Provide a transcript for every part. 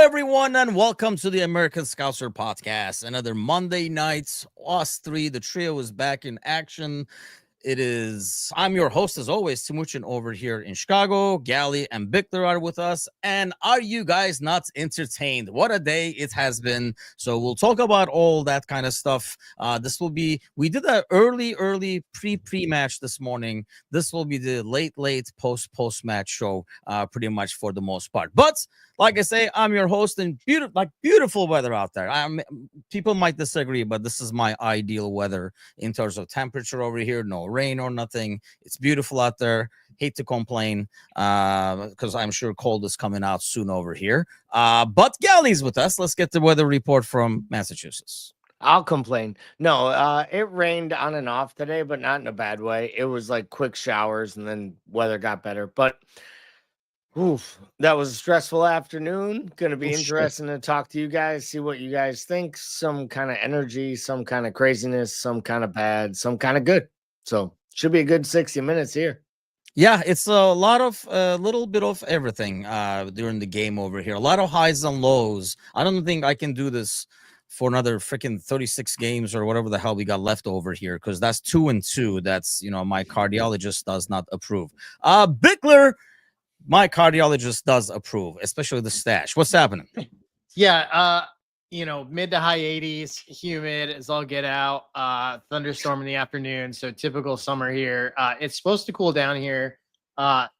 everyone, and welcome to the American Scouser Podcast. Another Monday night, us three, the trio is back in action. I'm your host, as always, Timucin over here in Chicago. Gally and Bickler are with us. And are you guys not entertained? What a day it has been. So we'll talk about all that kind of stuff. We did an early pre-match this morning. This will be the late post-match show, pretty much for the most part. But like I say, I'm your host, and beautiful weather out there. People might disagree, but this is my ideal weather in terms of temperature over here. No rain or nothing. It's beautiful out there. Hate to complain because I'm sure cold is coming out soon over here. But Gally's with us. Let's get the weather report from Massachusetts. I'll complain. No, it rained on and off today, but not in a bad way. It was like quick showers and then weather got better. But oof, that was a stressful afternoon. Going to be interesting to talk to you guys, see what you guys think. Some kind of energy, some kind of craziness, some kind of bad, some kind of good. So should be a good 60 minutes here. Yeah, it's a little bit of everything during the game over here. A lot of highs and lows. I don't think I can do this for another freaking 36 games or whatever the hell we got left over here, because that's 2-2. That's, my cardiologist does not approve. Bickler, my cardiologist does approve, especially the stash. What's happening? Yeah, mid to high 80s, humid as all get out, thunderstorm in the afternoon. So typical summer here. It's supposed to cool down here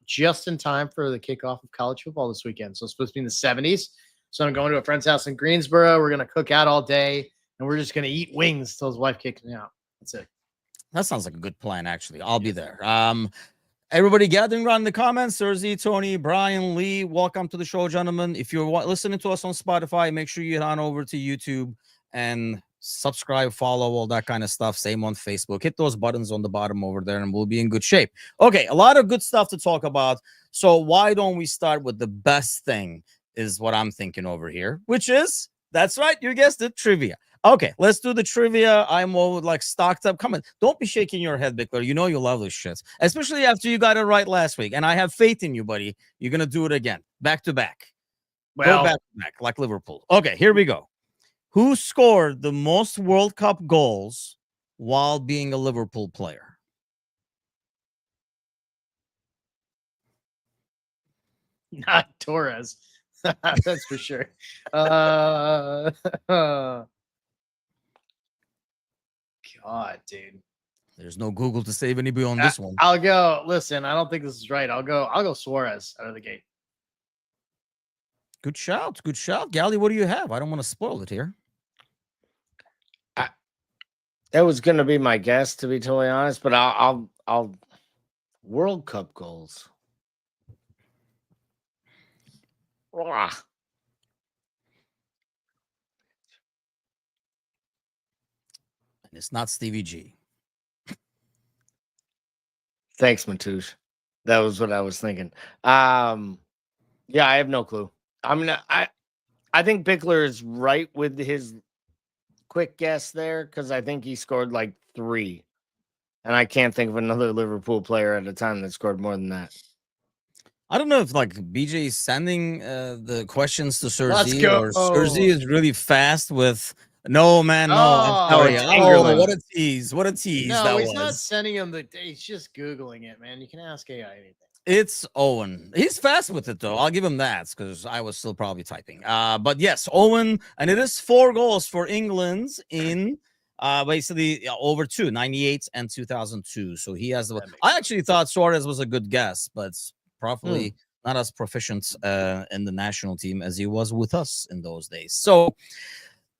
just in time for the kickoff of college football this weekend. So it's supposed to be in the 70s. So I'm going to a friend's house in Greensboro. We're going to cook out all day, and we're just going to eat wings till his wife kicks me out. That's it. That sounds like a good plan, actually. I'll be there. Everybody gathering around in the comments. Serzi, Tony, Brian, Lee, welcome to the show, gentlemen. If you're listening to us on Spotify, make sure you head on over to YouTube and subscribe, follow, all that kind of stuff. Same on Facebook. Hit those buttons on the bottom over there, and we'll be in good shape. Okay, a lot of good stuff to talk about. So why don't we start with the best thing is what I'm thinking over here, which is, that's right, you guessed it, trivia. Okay, let's do the trivia. I'm all stocked up. Come on, don't be shaking your head, Bickler. You know you love this shit, especially after you got it right last week. And I have faith in you, buddy. You're gonna do it again, back to back. Well, go back to back, like Liverpool. Okay, here we go. Who scored the most World Cup goals while being a Liverpool player? Not Torres. That's for sure. God, dude. There's no Google to save anybody on this one. I'll go. Listen, I don't think this is right. I'll go Suarez out of the gate. Good shout. Good shout. Gally, what do you have? I don't want to spoil it here. That was going to be my guess, to be totally honest, but I'll World Cup goals. And it's not Stevie G. Thanks, Matouche. That was what I was thinking. Yeah, I have no clue. I think Bickler is right with his quick guess there, because I think he scored like 3. And I can't think of another Liverpool player at a time that scored more than that. I don't know if BJ is sending the questions to Serzi, or Serzi is really fast with no, man, no. I'm sorry. What a tease. What a tease. No, he's not sending him he's just Googling it, man. You can ask AI anything. It's Owen. He's fast with it, though. I'll give him that, because I was still probably typing. But yes, Owen, and it is 4 goals for England in basically over 2, 98 and 2002. So he has I actually thought Suarez was a good guess, but probably not as proficient in the national team as he was with us in those days. So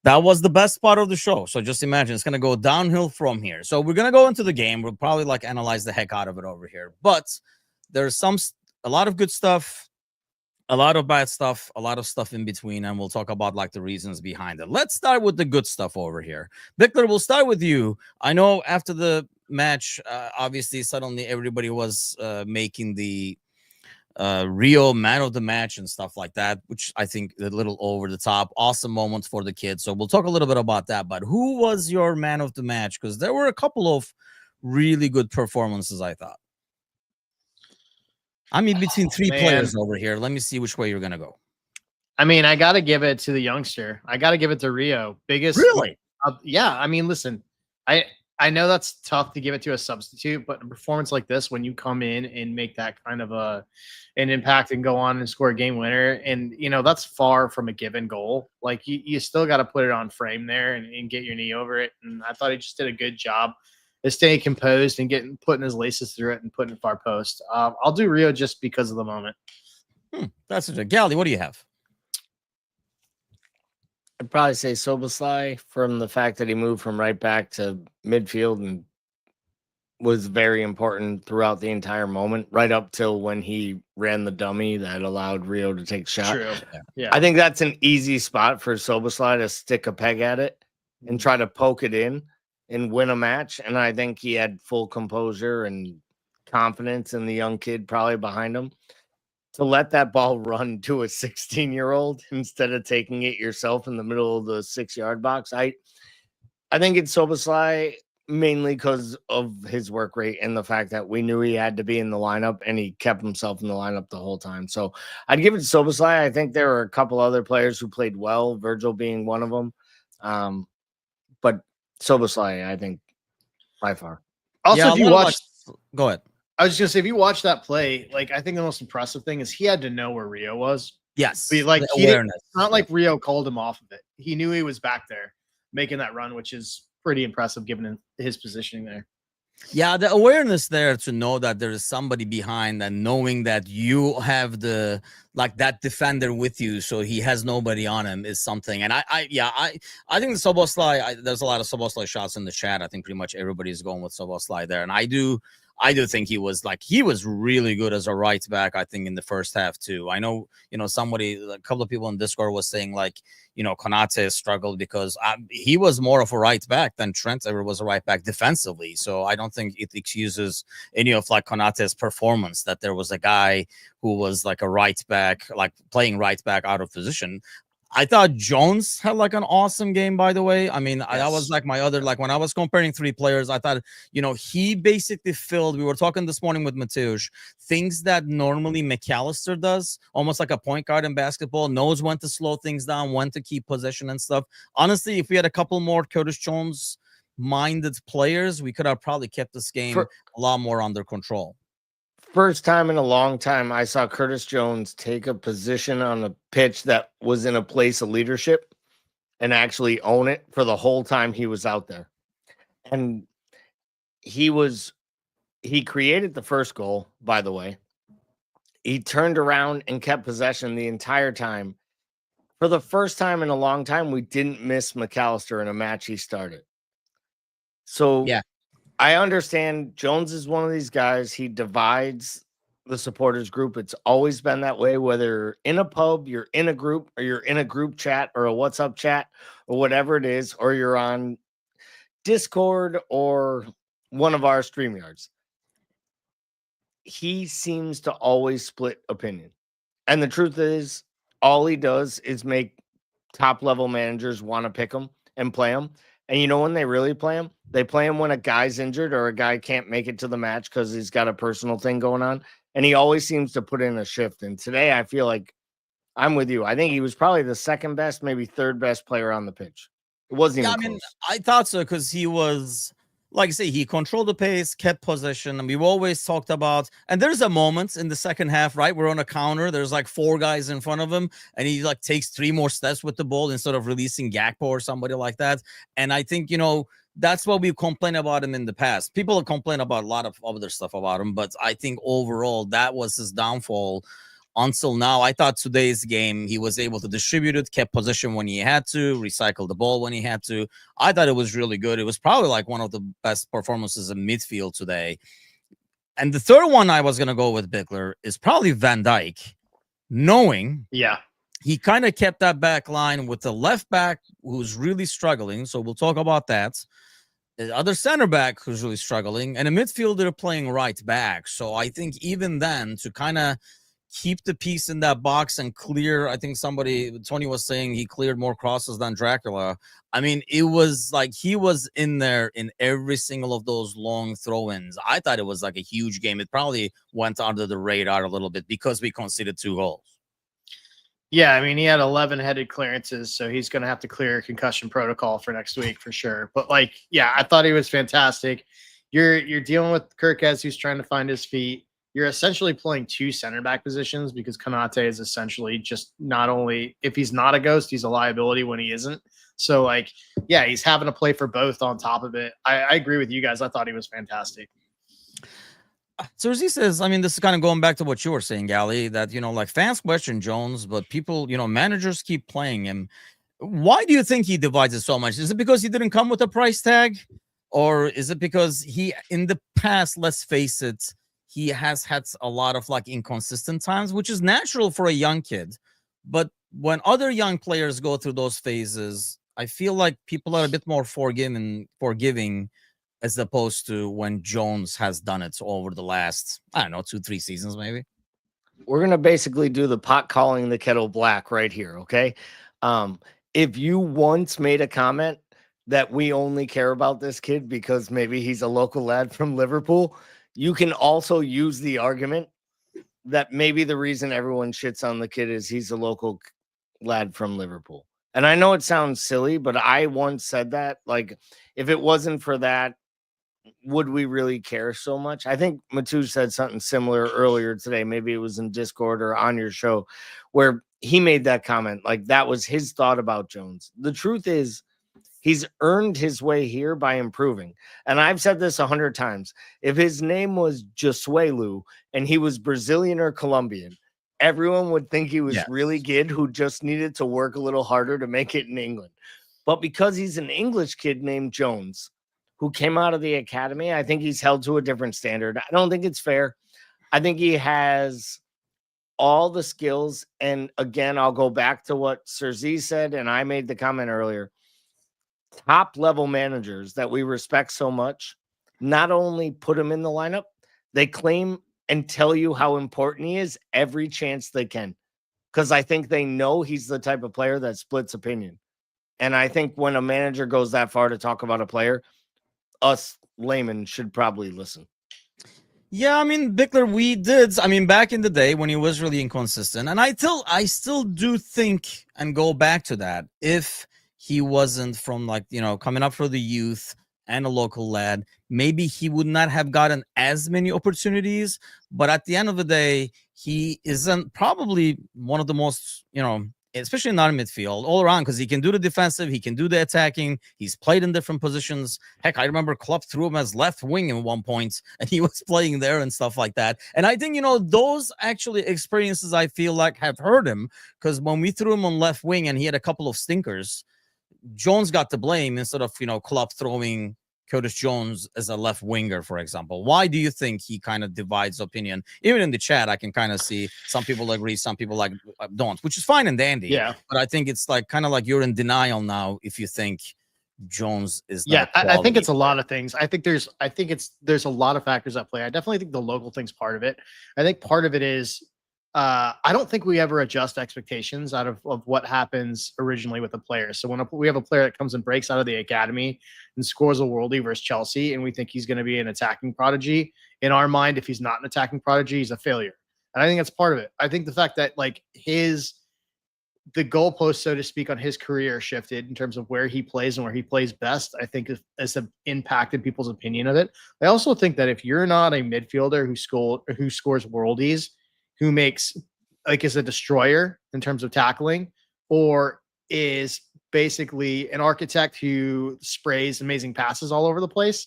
that was the best part of the show. So just imagine, it's going to go downhill from here. So we're going to go into the game. We'll probably analyze the heck out of it over here. But there's a lot of good stuff, a lot of bad stuff, a lot of stuff in between, and we'll talk about the reasons behind it. Let's start with the good stuff over here. Bickler, we'll start with you. I know after the match, obviously suddenly everybody was making the Rio man of the match and stuff like that, which I think a little over the top. Awesome moment for the kids. So we'll talk a little bit about that. But who was your man of the match? Because there were a couple of really good performances, I thought. I'm in between three players over here. Let me see which way you're going to go. I mean, I got to give it to the youngster. I got to give it to Rio. Biggest. Really? Yeah. I mean, listen, I know that's tough to give it to a substitute, but a performance like this, when you come in and make that kind of an impact and go on and score a game winner, and that's far from a given goal. Like you still got to put it on frame there and get your knee over it. And I thought he just did a good job of staying composed and putting his laces through it and putting it far post. I'll do Rio just because of the moment. That's it. Gally, what do you have? I'd probably say Soboslai from the fact that he moved from right back to midfield and was very important throughout the entire moment, right up till when he ran the dummy that allowed Rio to take a shot. True. Yeah. I think that's an easy spot for Soboslai to stick a peg at it and try to poke it in and win a match. And I think he had full composure and confidence in the young kid probably behind him to let that ball run to a 16-year-old instead of taking it yourself in the middle of the 6-yard box. I think it's Soboslai mainly because of his work rate and the fact that we knew he had to be in the lineup and he kept himself in the lineup the whole time. So I'd give it to Soboslai. I think there were a couple other players who played well, Virgil being one of them. But Soboslai, I think, by far. Also, if you watch, go ahead. I was just gonna say, if you watch that play, like I think the most impressive thing is he had to know where Rio was. Yes, Like awareness. It's not like Rio called him off of it. He knew he was back there making that run, which is pretty impressive given his positioning there. Yeah, the awareness there to know that there is somebody behind and knowing that you have that defender with you, so he has nobody on him is something. And I think the Soboslai, there's a lot of Soboslai shots in the chat. I think pretty much everybody's going with Soboslai there, and I do think he was really good as a right back, I think, in the first half too. I know, a couple of people in Discord was saying Konate struggled because he was more of a right back than Trent ever was a right back defensively. So I don't think it excuses any of Konate's performance that there was a guy who was like a right back, like playing right back out of position. I thought Jones had an awesome game, by the way. I mean, that was my other, when I was comparing three players, I thought, he basically filled, we were talking this morning with Mateusz, things that normally McAllister does, almost like a point guard in basketball, knows when to slow things down, when to keep possession and stuff. Honestly, if we had a couple more Curtis Jones minded players, we could have probably kept this game a lot more under control. First time in a long time, I saw Curtis Jones take a position on the pitch that was in a place of leadership and actually own it for the whole time he was out there. And he created the first goal, by the way. He turned around and kept possession the entire time. For the first time in a long time, we didn't miss McAllister in a match he started. So yeah. I understand Jones is one of these guys. He divides the supporters group. It's always been that way, whether in a pub, you're in a group, or you're in a group chat or a WhatsApp chat or whatever it is, or you're on Discord or one of our StreamYards. He seems to always split opinion. And the truth is, all he does is make top level managers want to pick him and play him. And when they really play him? They play him when a guy's injured or a guy can't make it to the match because he's got a personal thing going on. And he always seems to put in a shift. And today I feel like I'm with you. I think he was probably the second best, maybe third best player on the pitch. It wasn't even close. I thought so because he was, like I say, he controlled the pace, kept possession. And we've always talked about, and there's a moment in the second half, right? We're on a counter. There's four guys in front of him. And he takes three more steps with the ball instead of releasing Gakpo or somebody like that. And I think, that's what we've complained about him in the past. People have complained about a lot of other stuff about him. But I think overall, that was his downfall until now. I thought today's game, he was able to distribute it, kept possession when he had to, recycle the ball when he had to. I thought it was really good. It was probably one of the best performances in midfield today. And the third one I was going to go with Bickler is probably Van Dijk, knowing he kind of kept that back line with the left back who's really struggling. So we'll talk about that. The other center back who's really struggling, and a midfielder playing right back. So I think even then, to kind of keep the piece in that box and clear, I think Tony was saying he cleared more crosses than Dracula. I mean, it was he was in there in every single of those long throw-ins. I thought it was a huge game. It probably went under the radar a little bit because we conceded 2 goals. Yeah, I mean, he had 11 headed clearances, so he's going to have to clear concussion protocol for next week for sure. But like, yeah, I thought he was fantastic. You're dealing with Kirkez, who's trying to find his feet. You're essentially playing two center back positions because Konate is essentially just not only if he's not a ghost, he's a liability when he isn't. So like, yeah, he's having to play for both on top of it. I agree with you guys. I thought he was fantastic. So as he says, I mean, this is kind of going back to what you were saying, Gally, that, like fans question Jones, but people, managers keep playing him. Why do you think he divides it so much? Is it because he didn't come with a price tag? Or is it because he, in the past, let's face it, he has had a lot of like inconsistent times, which is natural for a young kid. But when other young players go through those phases, I feel like people are a bit more forgiving as opposed to when Jones has done it over the last, I don't know, 2-3 seasons, maybe. We're going to basically do the pot calling the kettle black right here, okay? If you once made a comment that we only care about this kid because maybe he's a local lad from Liverpool, you can also use the argument that maybe the reason everyone shits on the kid is he's a local lad from Liverpool. And I know it sounds silly, but I once said that, like, if it wasn't for that, would we really care so much? I think Matu said something similar earlier today. Maybe it was in Discord or on your show where he made that comment. Like that was his thought about Jones. The truth is he's earned his way here by improving. And I've said this 100 times. If his name was Josuelu and he was Brazilian or Colombian, everyone would think he was really good who just needed to work a little harder to make it in England. But because he's an English kid named Jones, who came out of the academy, I think he's held to a different standard. I don't think it's fair. I think he has all the skills. And again, I'll go back to what Sir Z said, and I made the comment earlier. Top level managers that we respect so much, not only put him in the lineup, they claim and tell you how important he is every chance they can. Because I think they know he's the type of player that splits opinion. And I think when a manager goes that far to talk about a player, us laymen should probably listen. Yeah, I mean, Bickler, we did. I mean, back in the day when he was really inconsistent, and I still do think and go back to that. If he wasn't from like, coming up for the youth and a local lad, maybe he would not have gotten as many opportunities. But at the end of the day, he isn't probably one of the most, especially not in midfield, all around, because he can do the defensive, he can do the attacking. He's played in different positions. Heck, I remember Klopp threw him as left wing at one point, and he was playing there and stuff like that. And I think, those actually experiences I feel like have hurt him, because when we threw him on left wing and he had a couple of stinkers, Jones got to blame instead of, Klopp throwing Curtis Jones as a left winger, for example. Why do you think he kind of divides opinion? Even in the chat, I can kind of see some people agree, some people don't, which is fine and dandy. Yeah. But I think it's like kind of like you're in denial now if you think Jones is not. Yeah, I think it's a lot of things. I think there's a lot of factors at play. I definitely think the local thing's part of it. I think part of it is I don't think we ever adjust expectations out of what happens originally with a player. So when we have a player that comes and breaks out of the academy and scores a worldie versus Chelsea, and we think he's going to be an attacking prodigy, in our mind, if he's not an attacking prodigy, he's a failure. And I think that's part of it. I think the fact that like the goalpost, so to speak, on his career shifted in terms of where he plays and where he plays best, I think has impacted people's opinion of it. I also think that if you're not a midfielder who scores worldies, who makes is a destroyer in terms of tackling, or is basically an architect who sprays amazing passes all over the place.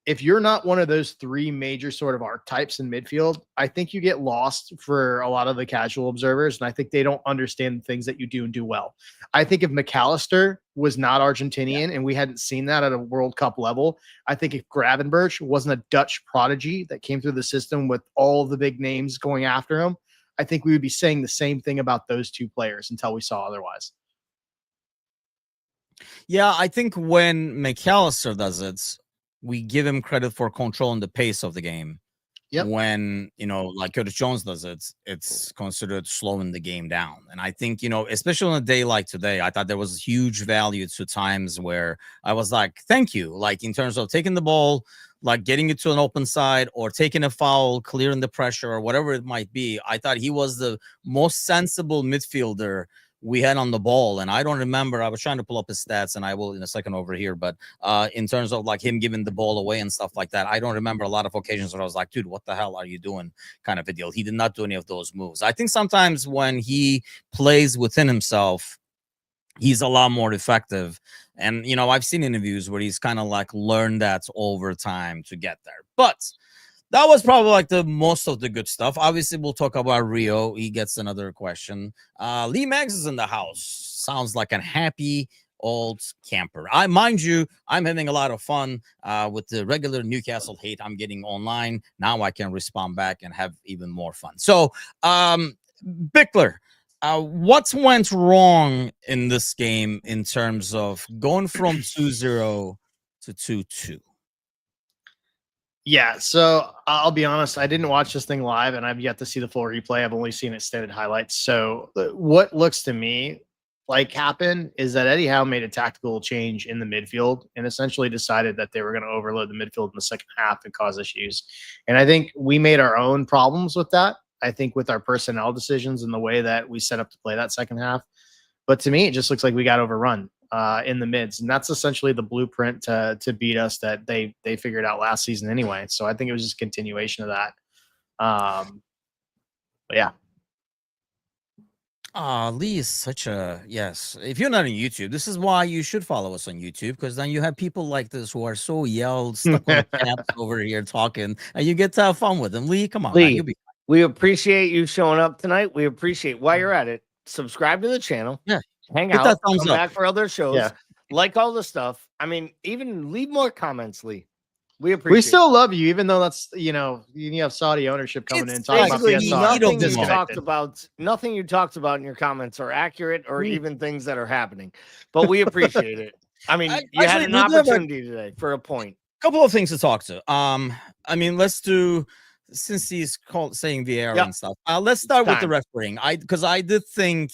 If you're not one of those three major sort of archetypes in midfield, I think you get lost for a lot of the casual observers. And I think they don't understand the things that you do and do well. I think if McAllister was not Argentinian and we hadn't seen that at a World Cup level, I think if Gravenberch wasn't a Dutch prodigy that came through the system with all the big names going after him, I think we would be saying the same thing about those two players until we saw otherwise. Yeah, I think when McAllister does it, we give him credit for controlling the pace of the game. Yep. when, like Curtis Jones does it, it's considered slowing the game down. And I think, especially on a day like today, I thought there was huge value to times where I was like, thank you. Like in terms of taking the ball, like getting it to an open side or taking a foul, clearing the pressure or whatever it might be. I thought he was the most sensible midfielder we had on the ball. And I don't remember, I was trying to pull up his stats and I will in a second over here, but in terms of like him giving the ball away and stuff like that, I don't remember a lot of occasions where I was like, dude, what the hell are you doing, kind of a deal. He did not do any of those moves. I think sometimes when he plays within himself, he's a lot more effective. And I've seen interviews where he's kind of like learned that over time to get there. But that was probably like the most of the good stuff. Obviously, we'll talk about Rio. He gets another question. Lee Maggs is in the house. Sounds like a happy old camper. Mind you, I'm having a lot of fun with the regular Newcastle hate I'm getting online. Now I can respond back and have even more fun. So, Bickler, what went wrong in this game in terms of going from 2-0 to 2-2? Yeah, so I'll be honest, I didn't watch this thing live and I've yet to see the full replay. I've only seen extended highlights. So what looks to me like happened is that Eddie Howe made a tactical change in the midfield and essentially decided that they were going to overload the midfield in the second half and cause issues. And I think we made our own problems with that. I think with our personnel decisions and the way that we set up to play that second half. But to me, it just looks like we got overrun in the mids, and that's essentially the blueprint to beat us that they figured out last season anyway. So I think it was just a continuation of that. But yeah. Lee is such a yes. If you're not on YouTube, this is why you should follow us on YouTube, because then you have people like this who are so yelled, stuck on the caps over here talking, and you get to have fun with them. Lee, come on, man, Lee, we appreciate you showing up tonight. We appreciate while you're at it. Subscribe to the channel. Yeah. Hang Hit out, that thumbs come up. back for other shows, Yeah. like all the stuff. I mean, even leave more comments, Lee. We appreciate We still love you, even though that's you have Saudi ownership coming It's in talking about basically PSR. nothing you Disconnected. talked about. Nothing you talked about in your comments are accurate, or even things that are happening. But we appreciate it. I mean, you had an opportunity today for a point. Couple of things to talk to. I mean, let's do, since he's saying VAR and stuff. Let's start with the refereeing. Because I did think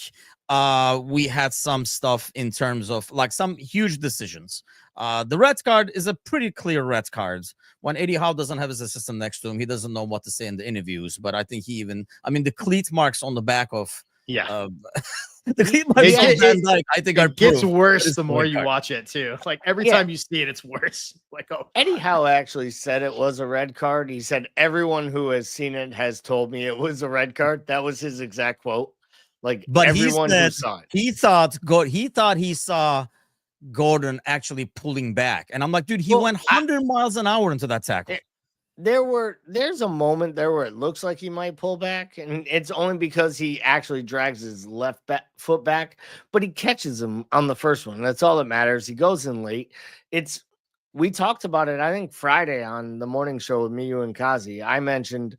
we had some stuff in terms of like some huge decisions. The red card is a pretty clear red card. When Eddie Howe doesn't have his assistant next to him, he doesn't know what to say in the interviews. But I think the cleat marks on the back of the cleat marks on Van Dijk, I think it gets worse the more red you card. watch it too. Like every time you see it, it's worse. Like Eddie Howe actually said it was a red card. He said everyone who has seen it has told me it was a red card. That was his exact quote. But everyone who saw it, he thought he saw Gordon actually pulling back, and I'm like, dude, he went 100 miles an hour into that tackle. There's a moment there where it looks like he might pull back, and it's only because he actually drags his foot back, but he catches him on the first one. That's all that matters. He goes in late. We talked about it, I think Friday on the morning show with me, you, and Kazi. I mentioned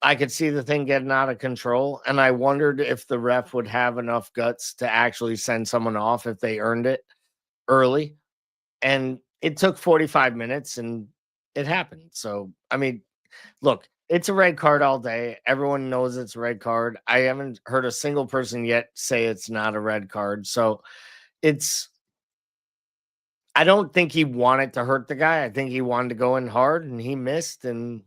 I could see the thing getting out of control, and I wondered if the ref would have enough guts to actually send someone off if they earned it early. And it took 45 minutes, and it happened. So, I mean, look, it's a red card all day. Everyone knows it's a red card. I haven't heard a single person yet say it's not a red card. So I don't think he wanted to hurt the guy. I think he wanted to go in hard, and he missed, and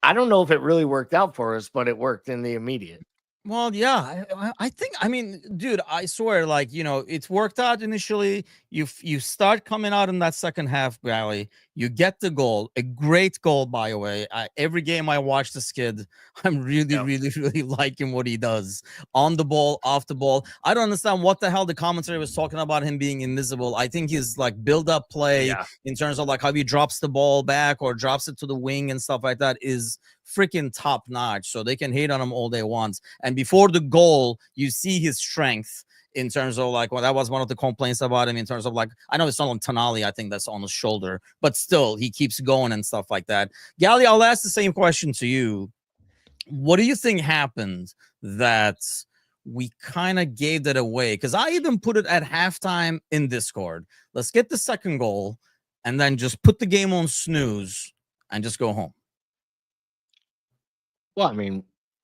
I don't know if it really worked out for us, but it worked in the immediate. Well, yeah, I think, I mean, dude, I swear, like, it's worked out initially. You start coming out in that second half, Gally. You get the goal, a great goal, by the way. Every game I watch this kid, I'm really, really liking what he does on the ball, off the ball. I don't understand what the hell the commentary was talking about him being invisible. I think his like build-up play in terms of like how he drops the ball back or drops it to the wing and stuff like that is freaking top notch. So they can hate on him all they want. And before the goal, you see his strength in terms of like, well, that was one of the complaints about him in terms of like, I know it's not on Tonali, I think that's on his shoulder, but still he keeps going and stuff like that. Gally, I'll ask the same question to you. What do you think happened that we kind of gave that away? Because I even put it at halftime in Discord. Let's get the second goal and then just put the game on snooze and just go home. Well, I mean,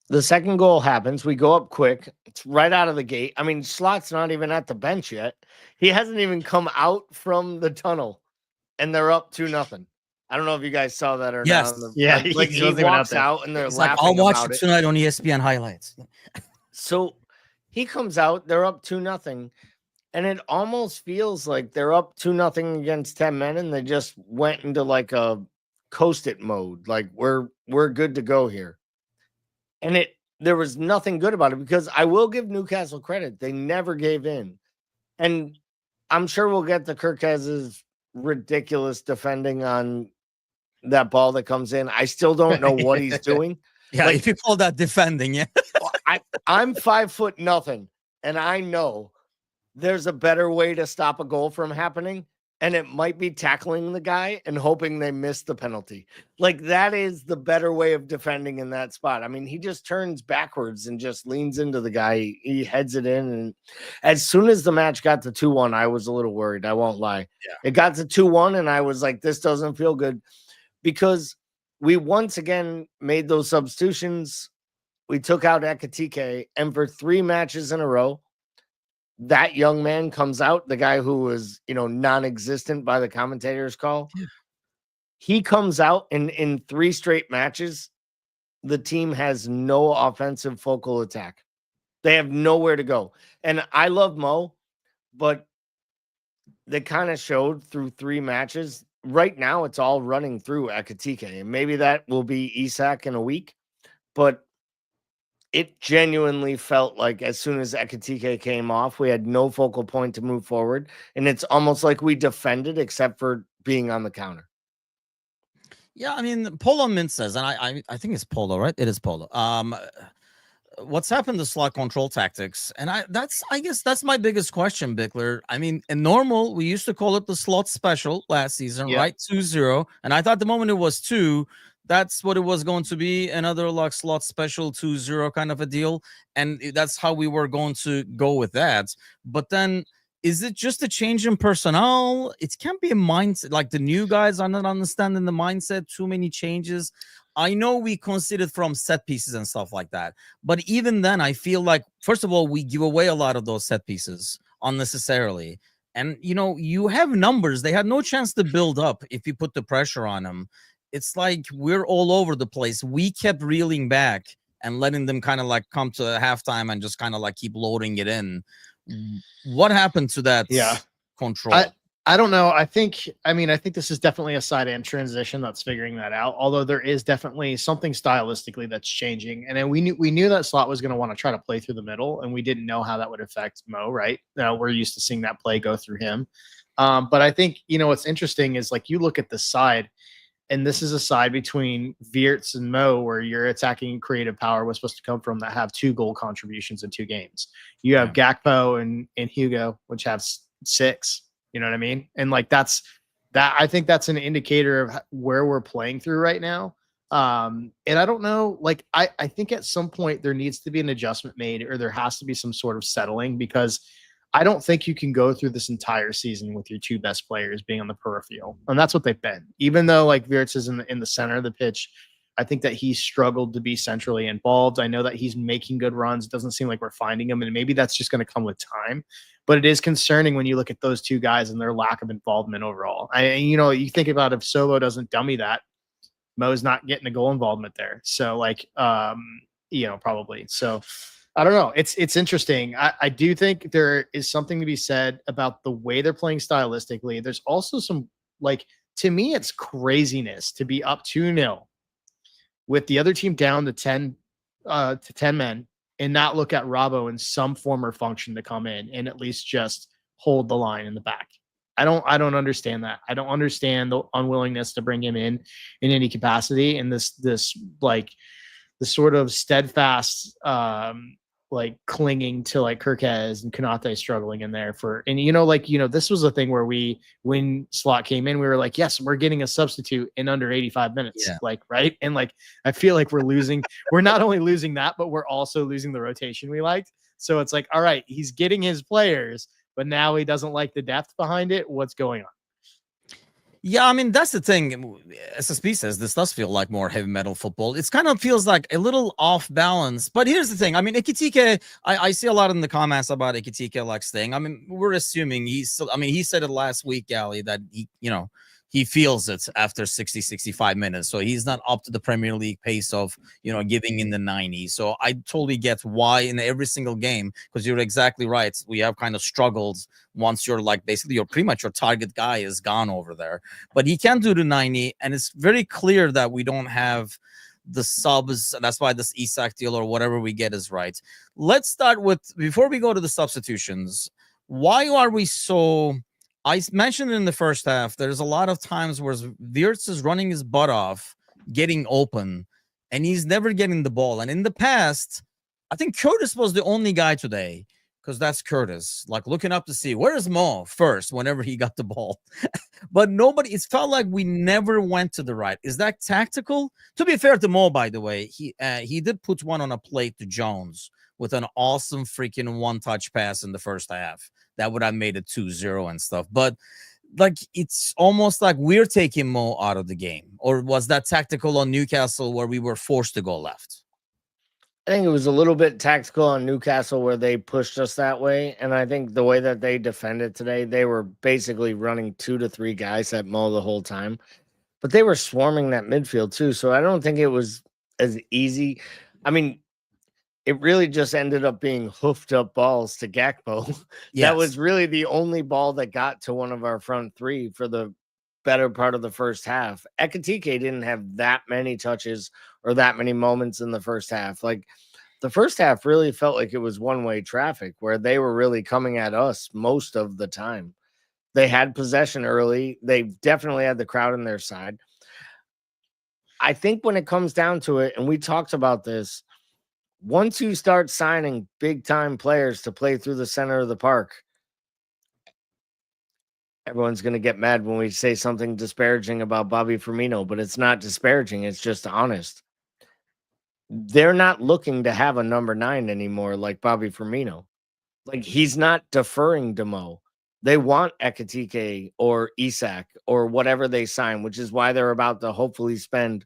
the second goal happens. We go up quick. It's right out of the gate. I mean, Slot's not even at the bench yet. He hasn't even come out from the tunnel, and they're up 2-0. I don't know if you guys saw that or Yes. not. Yeah, like he he wasn't even out walks there. out and they're It's like, laughing I'll watch about it it. tonight on ESPN highlights. So he comes out, they're up 2-0, and it almost feels like they're up 2-0 against 10 men, and they just went into like a coast it mode. Like we're good to go here. And there was nothing good about it, because I will give Newcastle credit. They never gave in. And I'm sure we'll get to Kirkez's ridiculous defending on that ball that comes in. I still don't know what he's doing. Yeah, Like- if you call that defending, yeah. I'm 5'0", and I know there's a better way to stop a goal from happening, and it might be tackling the guy and hoping they miss the penalty. Like, that is the better way of defending in that spot. I mean, he just turns backwards and just leans into the guy. He heads it in, and as soon as the match got to 2-1, I was a little worried. I won't lie. Yeah. It got to 2-1, and I was like, this doesn't feel good, because we once again made those substitutions. We took out Ekitike, and for 3 matches in a row, that young man comes out, the guy who was, non-existent by the commentator's call. Yeah. He comes out, and in 3 straight matches, the team has no offensive focal attack. They have nowhere to go. And I love Mo, but they kind of showed through 3 matches. Right now, it's all running through Ekitike, and maybe that will be Isak in a week, but it genuinely felt like as soon as Ekitike came off, we had no focal point to move forward. And it's almost like we defended except for being on the counter. Yeah, I mean, Polo Mint says, and I think it's Polo, right? It is Polo. What's happened to slot control tactics? And I guess that's my biggest question, Bickler. I mean, in normal, we used to call it the slot special last season, right? 2-0. And I thought the moment it was 2, that's what it was going to be, another like slot special 2-0 kind of a deal. And that's how we were going to go with that. But then, is it just a change in personnel? It can't be a mindset. Like, the new guys are not understanding the mindset, too many changes. I know we conceded from set pieces and stuff like that. But even then, I feel like, first of all, we give away a lot of those set pieces unnecessarily. And, you have numbers. They had no chance to build up if you put the pressure on them. It's like we're all over the place. We kept reeling back and letting them kind of like come to halftime and just kind of like keep loading it in. What happened to that control? I don't know. I think this is definitely a side end transition that's figuring that out. Although there is definitely something stylistically that's changing. And then we knew that Slot was going to want to try to play through the middle, and we didn't know how that would affect Mo, right? We're used to seeing that play go through him. But I think, what's interesting is, like, you look at the side, and this is a side between Wirtz and Mo where your attacking creative power was supposed to come from, that have 2 goal contributions in 2 games. You have Gakpo and Hugo, which have 6. You know what I mean? And like that, I think that's an indicator of where we're playing through right now. And I don't know, like, I think at some point there needs to be an adjustment made, or there has to be some sort of settling, because I don't think you can go through this entire season with your 2 best players being on the peripheral. And that's what they've been. Even though, like, Wirtz is in the center of the pitch, I think that he struggled to be centrally involved. I know that he's making good runs. It doesn't seem like we're finding him, and maybe that's just going to come with time. But it is concerning when you look at those 2 guys and their lack of involvement overall. You think about, if Solo doesn't dummy that, Mo's not getting a goal involvement there. So, like, probably. So, I don't know. It's interesting. I do think there is something to be said about the way they're playing stylistically. There's also some, like, to me, it's craziness to be up 2-0 with the other team down to 10 men, and not look at Robbo in some form or function to come in and at least just hold the line in the back. I don't understand that. I don't understand the unwillingness to bring him in any capacity, and this like the sort of steadfast like clinging to, like, Kirkez and Konate struggling in there this was a thing where when Slot came in, we were like, yes, we're getting a substitute in under 85 minutes. Yeah. Like, right. And like, I feel like we're not only losing that, but we're also losing the rotation we liked. So it's like, all right, he's getting his players, but now he doesn't like the depth behind it. What's going on? Yeah, I mean, that's the thing. SSP says this does feel like more heavy metal football. It's kind of feels like a little off balance. But here's the thing. I mean, Ekitike, I see a lot in the comments about Ekitike like staying. I mean, we're assuming he said it last week, Gally, that he feels it after 60, 65 minutes. So he's not up to the Premier League pace of, giving in the 90s. So I totally get why in every single game, because you're exactly right. We have kind of struggled once you're like, basically you're pretty much your target guy is gone over there. But he can do the 90, and it's very clear that we don't have the subs. That's why this Isak deal or whatever we get is right. Let's start with, before we go to the substitutions, why are we so... I mentioned in the first half, there's a lot of times where Wirtz is running his butt off, getting open, and he's never getting the ball. And in the past, I think Curtis was the only guy today, because that's Curtis, like looking up to see where is Mo first whenever he got the ball. But nobody, it felt like we never went to the right. Is that tactical? To be fair to Mo, by the way, he did put one on a plate to Jones with an awesome freaking one-touch pass in the first half. That would have made it 2-0 and stuff. But like, it's almost like we're taking Mo out of the game. Or was that tactical on Newcastle where we were forced to go left? I think it was a little bit tactical on Newcastle where they pushed us that way. And I think the way that they defended today, they were basically running 2 to 3 guys at Mo the whole time. But they were swarming that midfield too. So I don't think it was as easy. I mean, it really just ended up being hoofed up balls to Gakpo. Yes. That was really the only ball that got to one of our front three for the better part of the first half. Ekitike didn't have that many touches or that many moments in the first half. Like, the first half really felt like it was one-way traffic where they were really coming at us most of the time. They had possession early. They definitely had the crowd on their side. I think when it comes down to it, and we talked about this, once you start signing big-time players to play through the center of the park, everyone's going to get mad when we say something disparaging about Bobby Firmino, but it's not disparaging. It's just honest. They're not looking to have a number 9 anymore like Bobby Firmino. Like, he's not deferring to Mo. They want Ekitike or Isak or whatever they sign, which is why they're about to hopefully spend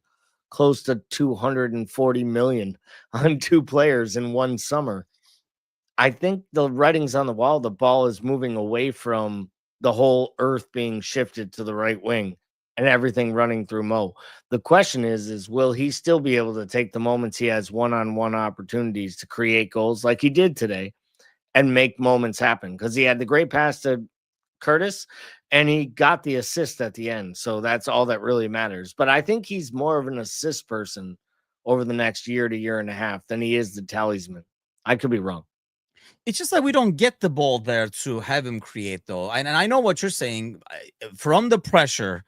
close to 240 million on 2 players in one summer. I think the writing's on the wall. The ball is moving away from the whole earth being shifted to the right wing and everything running through Mo. The question is will he still be able to take the moments he has one-on-one opportunities to create goals like he did today and make moments happen? Because he had the great pass to Curtis and he got the assist at the end. So that's all that really matters. But I think he's more of an assist person over the next year to year and a half than he is the talisman. I could be wrong. It's just like we don't get the ball there to have him create, though. And I know what you're saying. From the pressure,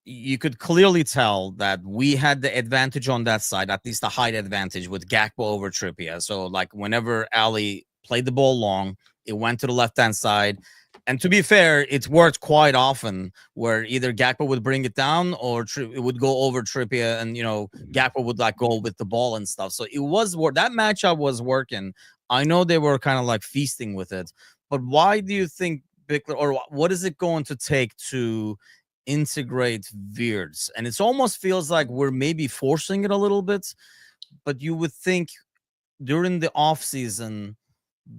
you could clearly tell that we had the advantage on that side, at least the height advantage with Gakpo over Trippier. So, like, whenever Ali played the ball long, it went to the left-hand side. And to be fair, it's worked quite often where either Gakpo would bring it down or it would go over Trippier and, Gakpo would like go with the ball and stuff. So it was that matchup was working. I know they were kind of like feasting with it, but why do you think Bickler, or what is it going to take to integrate Wirtz? And it almost feels like we're maybe forcing it a little bit, but you would think during the off season,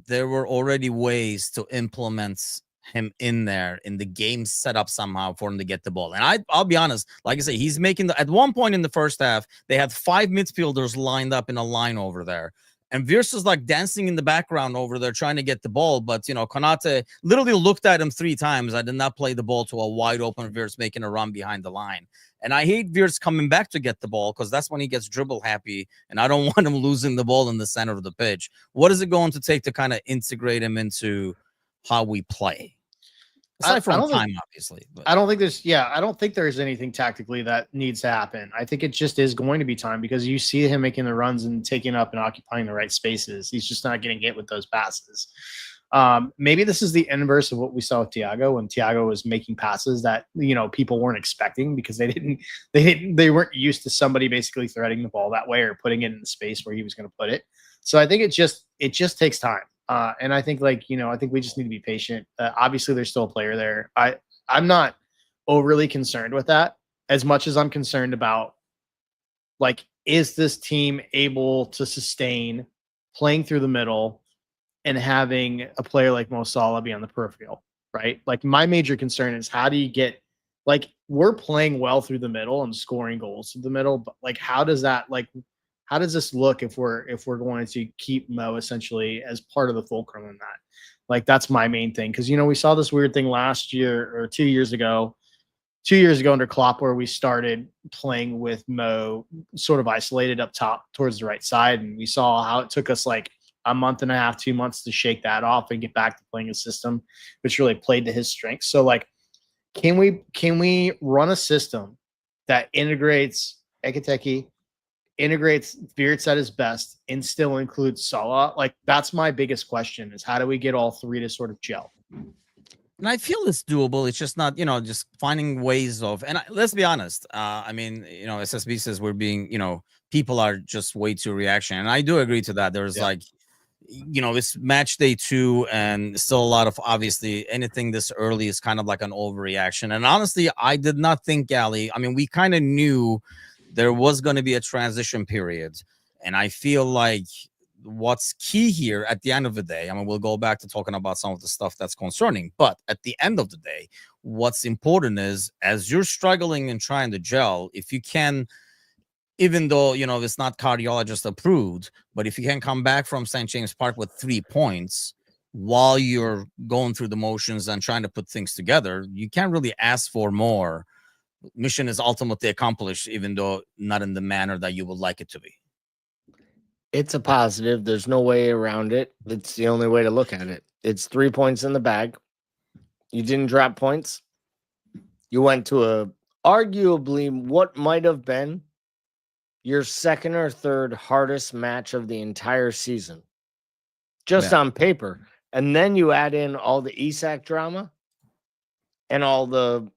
there were already ways to implement him in there in the game setup somehow for him to get the ball. And I'll be honest, like I say, he's making at one point in the first half, they had 5 midfielders lined up in a line over there. And Wirtz is like dancing in the background over there trying to get the ball. But, Konate literally looked at him 3 times. I did not play the ball to a wide open Wirtz making a run behind the line. And I hate Wirtz coming back to get the ball because that's when he gets dribble happy. And I don't want him losing the ball in the center of the pitch. What is it going to take to kind of integrate him into how we play? Aside from time, obviously. But. I don't think there's anything tactically that needs to happen. I think it just is going to be time because you see him making the runs and taking up and occupying the right spaces. He's just not getting hit with those passes. Maybe this is the inverse of what we saw with Thiago when Thiago was making passes that, people weren't expecting because they weren't used to somebody basically threading the ball that way or putting it in the space where he was going to put it. So I think it just takes time. And I think I think we just need to be patient. Obviously there's still a player there. I'm not overly concerned with that as much as I'm concerned about, like, is this team able to sustain playing through the middle and having a player like Mo Salah be on the peripheral, right? Like, my major concern is, how do you get, like, we're playing well through the middle and scoring goals through the middle, but like, how does this look if we're going to keep Mo essentially as part of the fulcrum in that? Like, that's my main thing. Because, we saw this weird thing last year or 2 years ago under Klopp, where we started playing with Mo sort of isolated up top towards the right side. And we saw how it took us like a month and a half, 2 months to shake that off and get back to playing a system which really played to his strengths. So, like, can we run a system that integrates Ekitike, integrates Wirtz at his best, and still includes Salah? Like, that's my biggest question, is how do we get all three to sort of gel? And I feel it's doable. It's just not, just finding ways of, and let's be honest. SSB says we're being, people are just way too reaction. And I do agree to that. There's it's match day 2 and still a lot of, obviously, anything this early is kind of like an overreaction. And honestly, I did not think, Ali, we kind of knew there was going to be a transition period. And I feel like what's key here at the end of the day, we'll go back to talking about some of the stuff that's concerning, but at the end of the day, what's important is, as you're struggling and trying to gel, if you can, even though, it's not cardiologist approved, but if you can come back from St. James Park with 3 points while you're going through the motions and trying to put things together, you can't really ask for more. Mission is ultimately accomplished, even though not in the manner that you would like it to be. It's a positive. There's no way around it. It's the only way to look at it. It's 3 points in the bag. You didn't drop points. You went to a arguably what might have been your second or third hardest match of the entire season, just on paper. And then you add in all the Isak drama and all the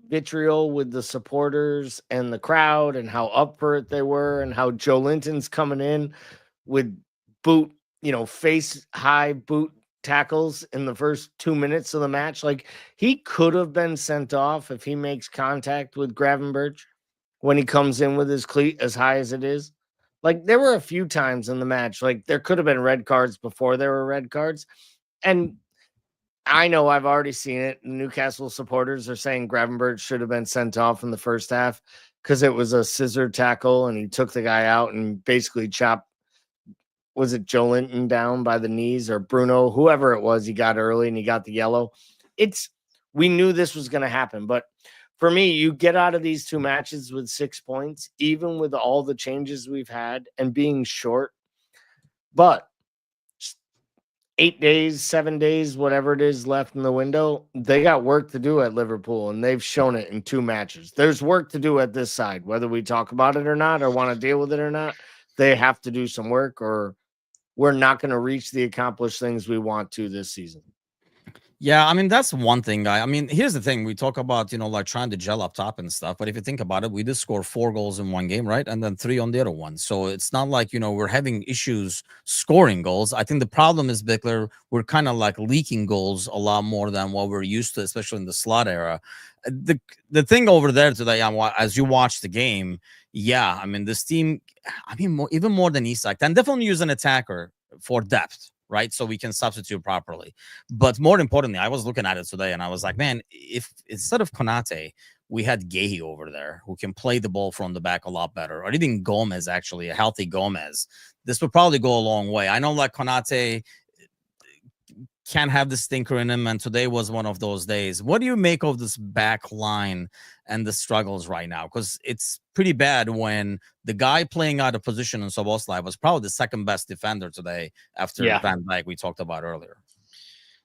vitriol with the supporters and the crowd and how up for it they were, and how Joe Linton's coming in with face high boot tackles in the first 2 minutes of the match. Like, he could have been sent off if he makes contact with Gravenberch when he comes in with his cleat as high as it is. Like, there were a few times in the match, like, there could have been red cards before there were red cards. And I know I've already seen it. Newcastle supporters are saying Gravenberch should have been sent off in the first half because it was a scissor tackle and he took the guy out and basically chopped, was it Joe Linton down by the knees, or Bruno, whoever it was, he got early and he got the yellow. We knew this was going to happen. But for me, you get out of these 2 matches with 6 points, even with all the changes we've had and being short. But 8 days, 7 days, whatever it is left in the window, they got work to do at Liverpool, and they've shown it in 2 matches. There's work to do at this side, whether we talk about it or not, or want to deal with it or not. They have to do some work, or we're not going to reach the accomplished things we want to this season. Yeah, that's one thing, guy. Here's the thing. We talk about, like trying to gel up top and stuff. But if you think about it, we did score 4 goals in one game, right? And then 3 on the other one. So it's not like, we're having issues scoring goals. I think the problem is, Bickler, we're kind of like leaking goals a lot more than what we're used to, especially in the slot era. The thing over there today, as you watch the game, this team, even more than Isak, and definitely use an attacker for depth, right? So we can substitute properly. But more importantly, I was looking at it today and I was like, man, if instead of Konate, we had Gehi over there who can play the ball from the back a lot better, or even Gomez, actually, a healthy Gomez, this would probably go a long way. I know, like, Konate can have the stinker in him, and today was one of those days. What do you make of this back line and the struggles right now? Because it's pretty bad when the guy playing out of position in Szoboszlai was probably the second best defender today after Van Dijk we talked about earlier.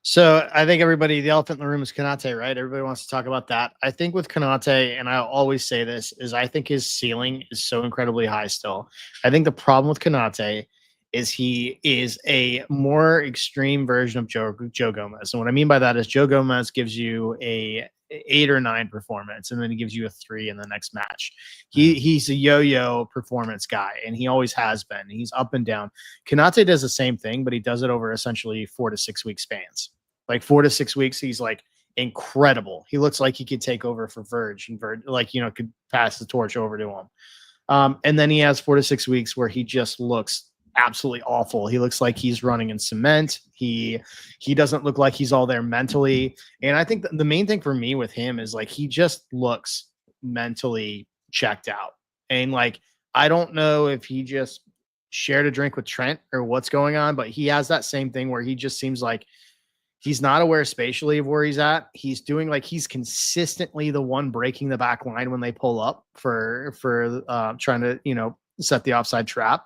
So I think the elephant in the room is Konate, right? Everybody wants to talk about that. I think with Konate, and I always say this, is I think his ceiling is so incredibly high still. I think the problem with Konate is he is a more extreme version of Joe Gomez. And what I mean by that is Joe Gomez gives you a 8 or 9 performance, and then he gives you a 3 in the next match. He's a yo-yo performance guy, and he always has been. He's up and down. Konate does the same thing, but he does it over essentially 4 to 6 week spans. Like 4 to 6 weeks, he's like incredible. He looks like he could take over for Verge and like, could pass the torch over to him. And then he has 4 to 6 weeks where he just looks absolutely awful. He looks like he's running in cement. He doesn't look like he's all there mentally. And I think the main thing for me with him is like, he just looks mentally checked out. And like, I don't know if he just shared a drink with Trent or what's going on, but he has that same thing where he just seems like he's not aware spatially of where he's at. He's doing like he's consistently the one breaking the back line when they pull up for trying to, set the offside trap.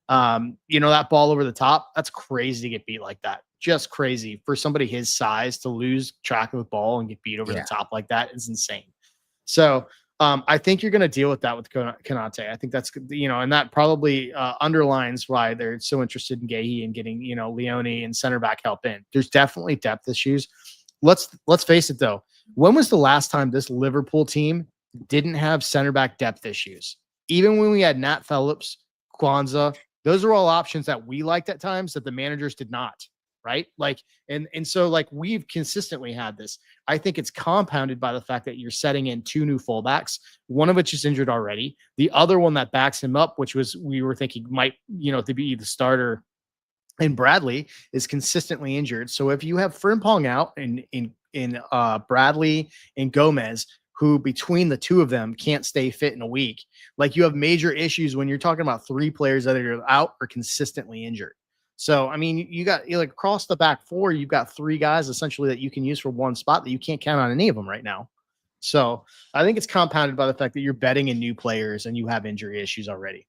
That ball over the top, that's crazy to get beat like that. Just crazy for somebody his size to lose track of the ball and get beat over the top like that is insane. So I think you're going to deal with that with Konate. I think that's, and that probably underlines why they're so interested in Gahey and getting, Leone and center back help in. There's definitely depth issues. Let's face it though. When was the last time this Liverpool team didn't have center back depth issues? Even when we had Nat Phillips, Kwanzaa, those are all options that we liked at times that the managers did not. Right. Like, and so like we've consistently had this. I think it's compounded by the fact that you're setting in 2 new fullbacks, one of which is injured already. The other one that backs him up, which was, we were thinking might, to be the starter, and Bradley is consistently injured. So if you have Frimpong out in Bradley and Gomez, who between the two of them can't stay fit in a week, like you have major issues when you're talking about 3 players that are out or consistently injured. So, I mean, you like across the back 4, you've got 3 guys essentially that you can use for one spot that you can't count on any of them right now. So I think it's compounded by the fact that you're betting in new players and you have injury issues already.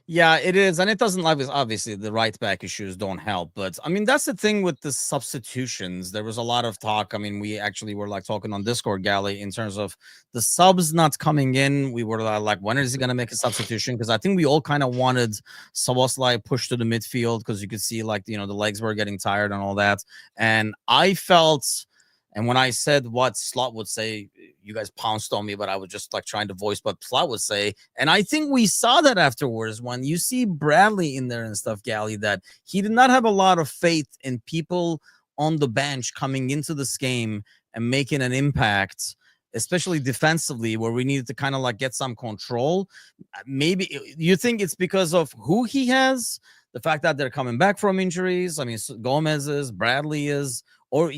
Yeah, it is. And it doesn't, obviously the right back issues don't help. But I mean, that's the thing with the substitutions. There was a lot of talk. I mean, we actually were like talking on Discord, Gally, in terms of the subs not coming in. We were like, when is he going to make a substitution? Because I think we all kind of wanted Szoboszlai pushed to the midfield because you could see like, the legs were getting tired and all that. And I felt, and when I said what Slot would say, you guys pounced on me, but I was just like trying to voice what Slot would say. And I think we saw that afterwards when you see Bradley in there and stuff, Gally, that he did not have a lot of faith in people on the bench coming into this game and making an impact, especially defensively, where we needed to kind of like get some control. Maybe you think it's because of who he has, the fact that they're coming back from injuries. I mean, Gomez is, Bradley is, or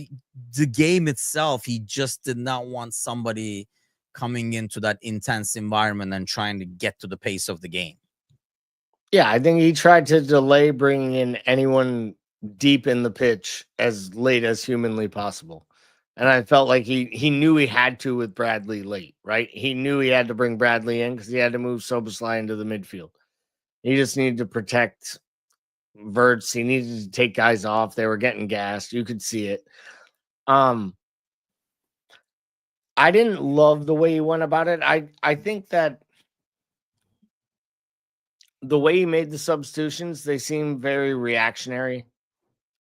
the game itself, he just did not want somebody coming into that intense environment and trying to get to the pace of the game. Yeah, I think he tried to delay bringing in anyone deep in the pitch as late as humanly possible. And I felt like he knew he had to with Bradley late, right? He knew he had to bring Bradley in because he had to move Szoboszlai into the midfield. He just needed to protect Verts. He needed to take guys off. They were getting gassed. You could see it. I didn't love the way he went about it. I think that the way he made the substitutions, they seem very reactionary.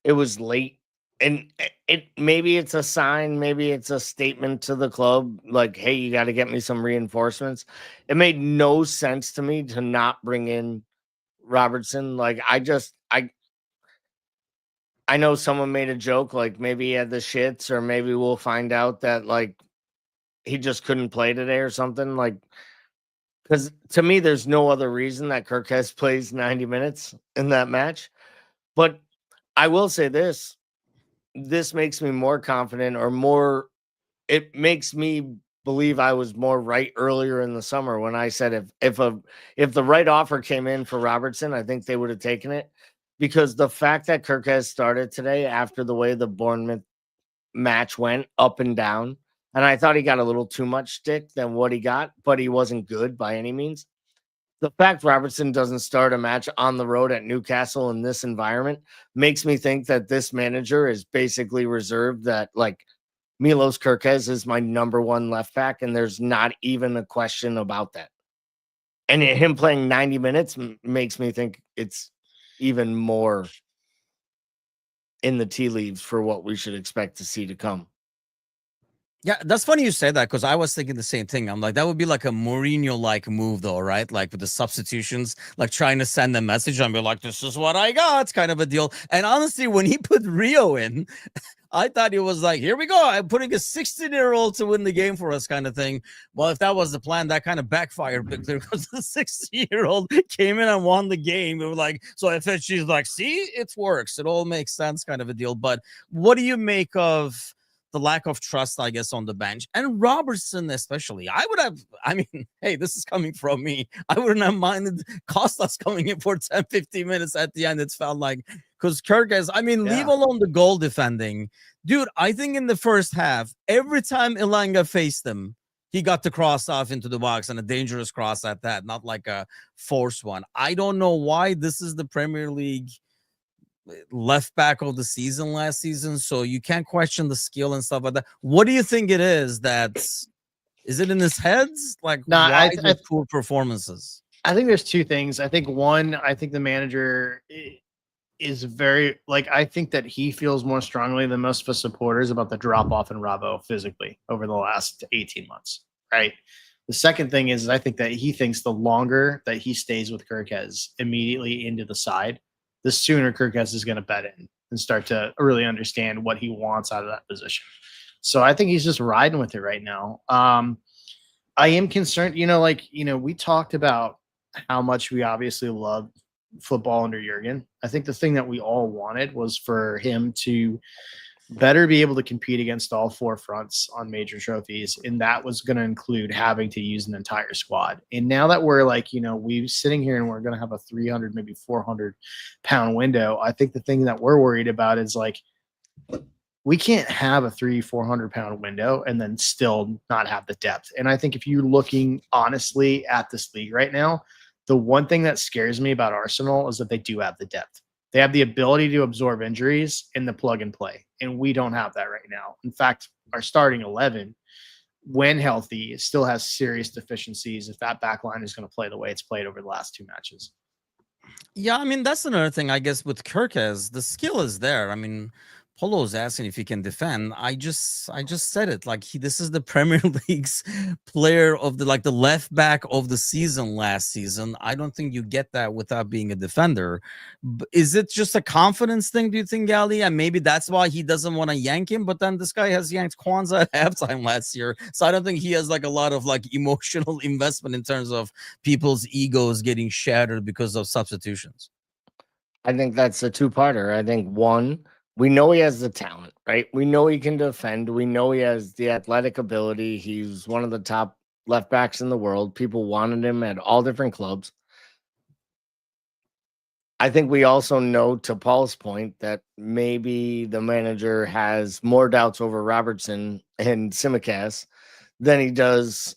It was late. And maybe it's a sign, maybe it's a statement to the club, like, hey, you got to get me some reinforcements. It made no sense to me to not bring in Robertson. Like, I know someone made a joke, like maybe he had the shits, or maybe we'll find out that like he just couldn't play today or something. Like, because to me, there's no other reason that Kirkes plays 90 minutes in that match. But I will say this makes me more confident, it makes me believe I was more right earlier in the summer when I said if the right offer came in for Robertson, I think they would have taken it, because the fact that Kirkes started today after the way the Bournemouth match went up and down, and I thought he got a little too much stick than what he got, but he wasn't good by any means. The fact Robertson doesn't start a match on the road at Newcastle in this environment makes me think that this manager is basically reserved that like Milos Kirkes is my number 1 left back, and there's not even a question about that. And him playing 90 minutes makes me think it's even more in the tea leaves for what we should expect to see to come. Yeah, that's funny you say that, because I was thinking the same thing. I'm like, that would be like a Mourinho-like move, though, right? Like with the substitutions, like trying to send a message and be like, this is what I got, kind of a deal. And honestly, when he put Rio in, I thought it was like, here we go. I'm putting a 16-year-old to win the game for us kind of thing. Well, if that was the plan, that kind of backfired because the 16-year-old came in and won the game. It was like, so if she's like, see, it works. It all makes sense kind of a deal. But what do you make of the lack of trust, I guess, on the bench? And Robertson especially. I mean, hey, this is coming from me. I wouldn't have minded Costas coming in for 10, 15 minutes at the end. It felt like, because Kirkes, leave alone the goal defending. Dude, I think in the first half, every time Elanga faced him, he got the cross off into the box, and a dangerous cross at that, not like a forced one. I don't know why this is the Premier League left back of the season last season, so you can't question the skill and stuff like that. What do you think it is? Is it in his heads? Like, why the poor performances? I think there's two things. I think one, I think the manager is very, like, I think that he feels more strongly than most of us supporters about the drop off in Robbo physically over the last 18 months, right? The second thing is I think that he thinks the longer that he stays with Kirkes immediately into the side, the sooner Kirkes is going to bet in and start to really understand what he wants out of that position. So I think he's just riding with it right now. I am concerned, we talked about how much we obviously love football under Jurgen. I think the thing that we all wanted was for him to better be able to compete against all four fronts on major trophies. And that was going to include having to use an entire squad. And now that we're like, we're sitting here and we're going to have a 300, maybe 400 pound window. I think the thing that we're worried about is like, we can't have a 400 pound window and then still not have the depth. And I think if you're looking honestly at this league right now, the one thing that scares me about Arsenal is that they do have the depth. They have the ability to absorb injuries in the plug and play, and we don't have that right now. In fact, our starting 11, when healthy, still has serious deficiencies if that back line is going to play the way it's played over the last two matches. Yeah, that's another thing, I guess, with Kirkes. The skill is there. Polo's asking if he can defend. I just said it. Like, this is the Premier League's player of the left back of the season last season. I don't think you get that without being a defender. Is it just a confidence thing, do you think, Ali? And maybe that's why he doesn't want to yank him. But then this guy has yanked Kwanzaa at halftime last year, so I don't think he has a lot of emotional investment in terms of people's egos getting shattered because of substitutions. I think that's a two-parter. I think one, we know he has the talent, right? We know he can defend. We know he has the athletic ability. He's one of the top left backs in the world. People wanted him at all different clubs. I think we also know, to Paul's point, that maybe the manager has more doubts over Robertson and Tsimikas than he does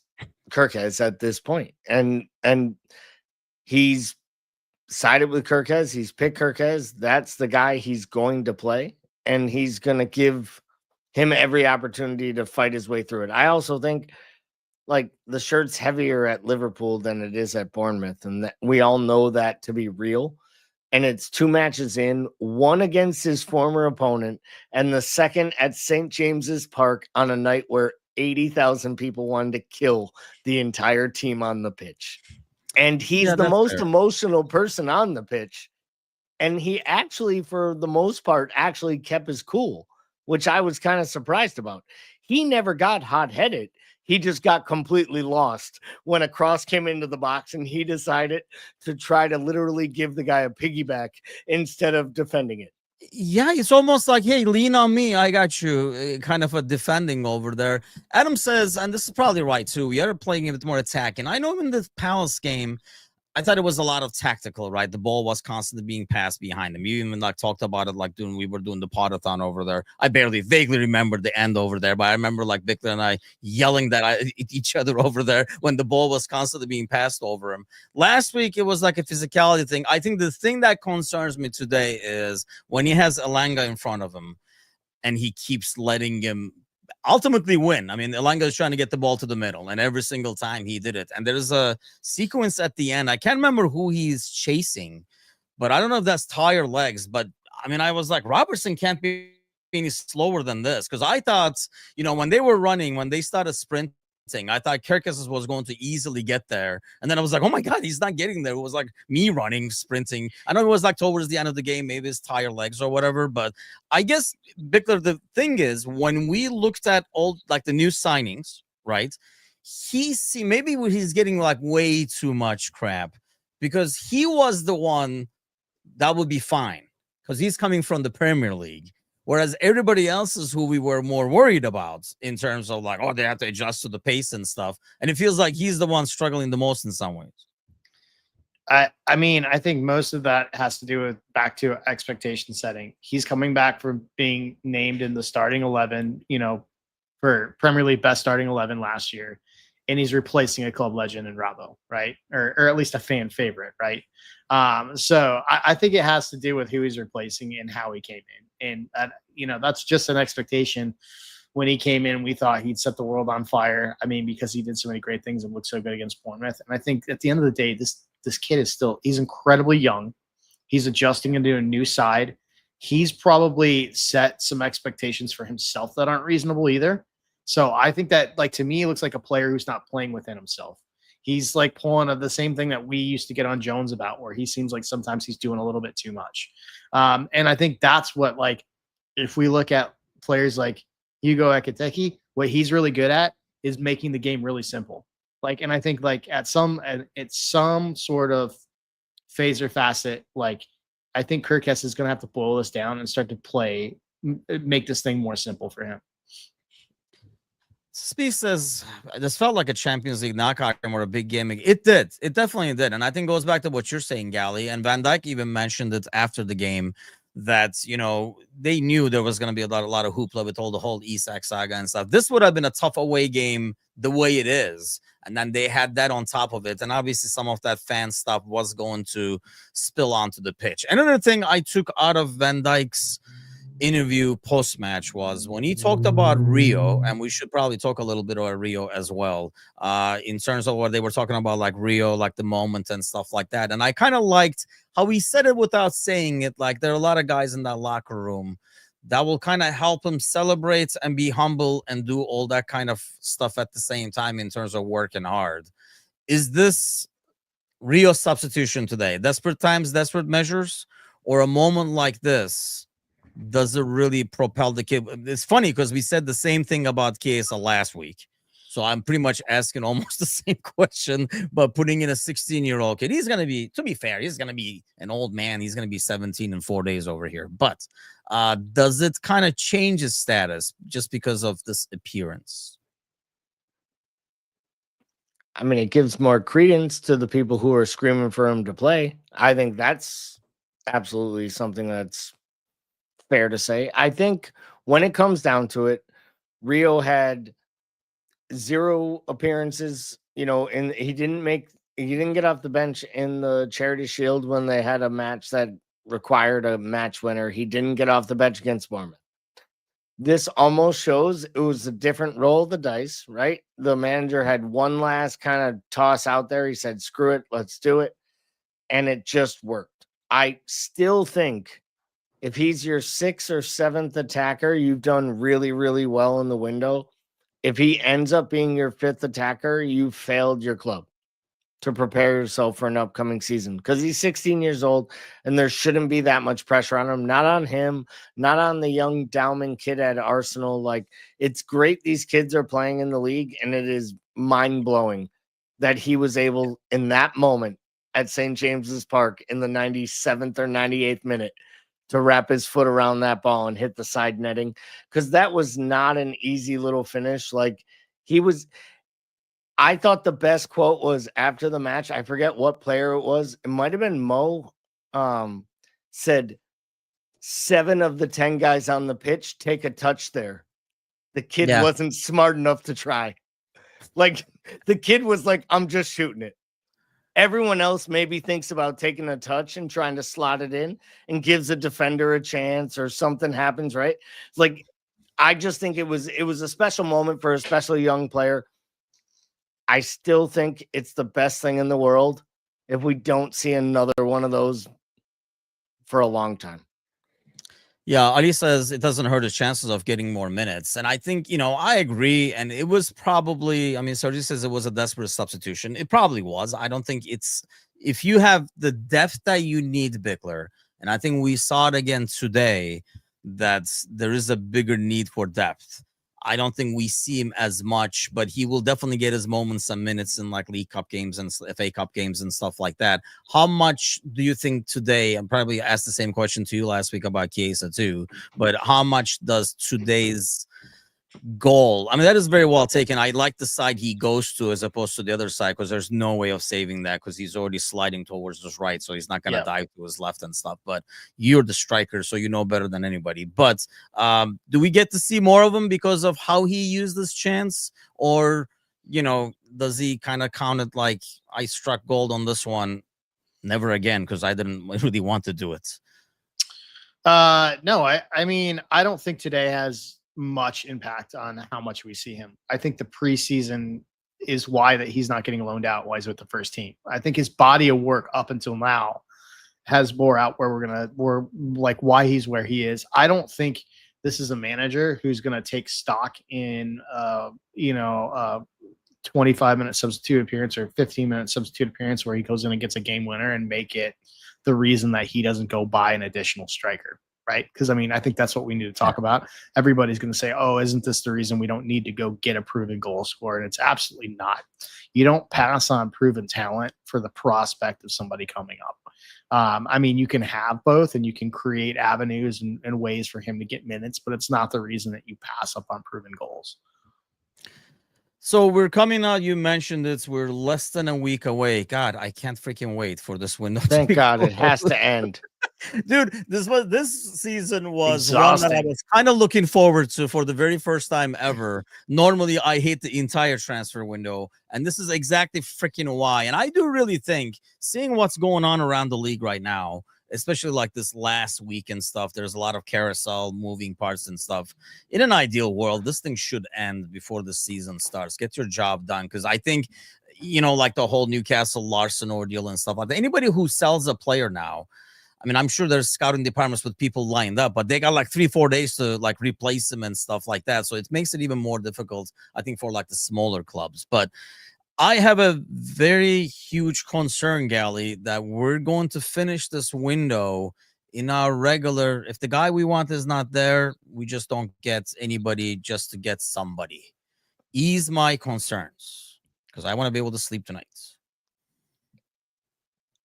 Kirkes at this point. And he's sided with Kirkes. He's picked Kirkes. That's the guy he's going to play, and he's going to give him every opportunity to fight his way through it. I also think the shirt's heavier at Liverpool than it is at Bournemouth, and we all know that to be real. And it's two matches in, one against his former opponent and the second at St. James's Park on a night where 80,000 people wanted to kill the entire team on the pitch. And he's the most emotional person on the pitch. And he actually, for the most part, actually kept his cool, which I was kind of surprised about. He never got hot-headed. He just got completely lost when a cross came into the box, and he decided to try to literally give the guy a piggyback instead of defending it. Yeah, it's almost like, hey, lean on me, I got you, kind of a defending over there. Adam says, and this is probably right too, we are playing a bit more attacking. I know in the Palace game, I thought it was a lot of tactical, right? The ball was constantly being passed behind him. You even talked about it we were doing the podathon over there. I vaguely remember the end over there, but I remember Bickle and I yelling at each other over there when the ball was constantly being passed over him. Last week, it was a physicality thing. I think the thing that concerns me today is when he has Elanga in front of him and he keeps letting him ultimately win. Elanga is trying to get the ball to the middle, and every single time he did it. And there's a sequence at the end. I can't remember who he's chasing, but I don't know if that's tired legs. But I was like, Robertson can't be any slower than this, because I thought, when they were running, when they started sprinting I thought Kirkus was going to easily get there. And then I was like, oh my God, he's not getting there. It was like me running, sprinting. I know it was like towards the end of the game, maybe his tired legs or whatever. But I guess, Bickler, the thing is, when we looked at all like the new signings, right? Maybe he's getting like way too much crap because he was the one that would be fine because he's coming from the Premier League. Whereas everybody else is who we were more worried about in terms of like, oh, they have to adjust to the pace and stuff. And it feels like he's the one struggling the most in some ways. I mean, I think most of that has to do with back to expectation setting. He's coming back from being named in the starting 11, for Premier League best starting 11 last year. And he's replacing a club legend in Rabo, right? Or at least a fan favorite, right? So I think it has to do with who he's replacing and how he came in. And, that's just an expectation. When he came in, we thought he'd set the world on fire. I mean, because he did so many great things and looked so good against Bournemouth. And I think at the end of the day, this kid is he's incredibly young. He's adjusting into a new side. He's probably set some expectations for himself that aren't reasonable either. So I think that, like, to me, he looks like a player who's not playing within himself. He's like pulling the same thing that we used to get on Jones about, where he seems like sometimes he's doing a little bit too much. And I think that's what, like, if we look at players like Hugo Ekitike, what he's really good at is making the game really simple. Like, and I think like it's some sort of phase or facet, like I think Kirkes is going to have to boil this down and start to make this thing more simple for him. Speed says this felt like a Champions League knockout game or a big game. It did. It definitely did. And I think it goes back to what you're saying, Gally. And Van Dijk even mentioned it after the game that, they knew there was going to be a lot of hoopla with the whole Isak saga and stuff. This would have been a tough away game the way it is. And then they had that on top of it. And obviously some of that fan stuff was going to spill onto the pitch. Another thing I took out of Van Dijk's interview post-match was when he talked about Rio, and we should probably talk a little bit about Rio as well, in terms of what they were talking about, like Rio, like the moment and stuff like that. And I kind of liked how he said it without saying it. Like, there are a lot of guys in that locker room that will kind of help him celebrate and be humble and do all that kind of stuff at the same time in terms of working hard. Is this Rio substitution today desperate times, desperate measures, or a moment like this does it really propel the kid? It's funny because we said the same thing about KSL last week. So I'm pretty much asking almost the same question, but putting in a 16-year-old kid. He's going to be, to be fair, he's going to be an old man. He's going to be 17 in 4 days over here. But does it kind of change his status just because of this appearance? I mean, it gives more credence to the people who are screaming for him to play. I think that's absolutely something that's fair to say. I think when it comes down to it, Rio had 0 appearances, and he didn't get off the bench in the Charity Shield when they had a match that required a match winner. He didn't get off the bench against Bournemouth. This almost shows it was a different roll of the dice, right? The manager had one last kind of toss out there. He said, screw it, let's do it. And it just worked. I still think if he's your 6th or 7th attacker, you've done really, really well in the window. If he ends up being your 5th attacker, you failed your club to prepare yourself for an upcoming season, because he's 16 years old and there shouldn't be that much pressure on him. Not on him, not on the young Dowman kid at Arsenal. Like, it's great these kids are playing in the league, and it is mind-blowing that he was able in that moment at St. James's Park in the 97th or 98th minute to wrap his foot around that ball and hit the side netting, because that was not an easy little finish. Like, I thought the best quote was after the match. I forget what player it was. It might have been Mo. Said 7 of the 10 guys on the pitch take a touch there. The kid wasn't smart enough to try. Like, the kid was like, I'm just shooting it. Everyone else maybe thinks about taking a touch and trying to slot it in and gives a defender a chance, or something happens, right? Like, I just think it was a special moment for a special young player. I still think it's the best thing in the world if we don't see another one of those for a long time. Yeah, Ali says it doesn't hurt his chances of getting more minutes. And I think, I agree. And it was probably, Sergi says it was a desperate substitution. It probably was. I don't think if you have the depth that you need, Bickler, and I think we saw it again today, that there is a bigger need for depth. I don't think we see him as much, but he will definitely get his moments and minutes in like League Cup games and FA Cup games and stuff like that. How much do you think today? I probably asked the same question to you last week about Chiesa too, but how much does today's goal? That is very well taken. I like the side he goes to as opposed to the other side, because there's no way of saving that, because he's already sliding towards his right, so he's not going to dive to his left and stuff. But you're the striker, so you know better than anybody. But do we get to see more of him because of how he used this chance, or does he kind of count it like, I struck gold on this one, never again, because I didn't really want to do it? No, I don't think today has much impact on how much we see him. I think the preseason is why that he's not getting loaned out, why he's with the first team. I think his body of work up until now has bore out we're like why he's where he is. I don't think this is a manager who's going to take stock in 25-minute substitute appearance or 15-minute substitute appearance where he goes in and gets a game winner and make it the reason that he doesn't go buy an additional striker. Right? Because I think that's what we need to talk about. Everybody's going to say, "Oh, isn't this the reason we don't need to go get a proven goal scorer?" And it's absolutely not. You don't pass on proven talent for the prospect of somebody coming up. You can have both, and you can create avenues and ways for him to get minutes, but it's not the reason that you pass up on proven goals. So we're coming out. You mentioned it. We're less than a week away. God, I can't freaking wait for this window. Thank God it has to end. Dude, this season was exhausting. one that I was kind of looking forward to for the very first time ever. Normally, I hate the entire transfer window, and this is exactly freaking why. And I do really think, seeing what's going on around the league right now, especially like this last week and stuff, there's a lot of carousel moving parts and stuff. In an ideal world, this thing should end before the season starts. Get your job done, because I think, like the whole Newcastle Larson ordeal and stuff like that. Anybody who sells a player now, I'm sure there's scouting departments with people lined up, but they got like 3-4 days to like replace them and stuff like that. So it makes it even more difficult, I think, for like the smaller clubs. But I have a very huge concern, Gally, that we're going to finish this window in our regular. If the guy we want is not there, we just don't get anybody just to get somebody. Ease my concerns, because I want to be able to sleep tonight.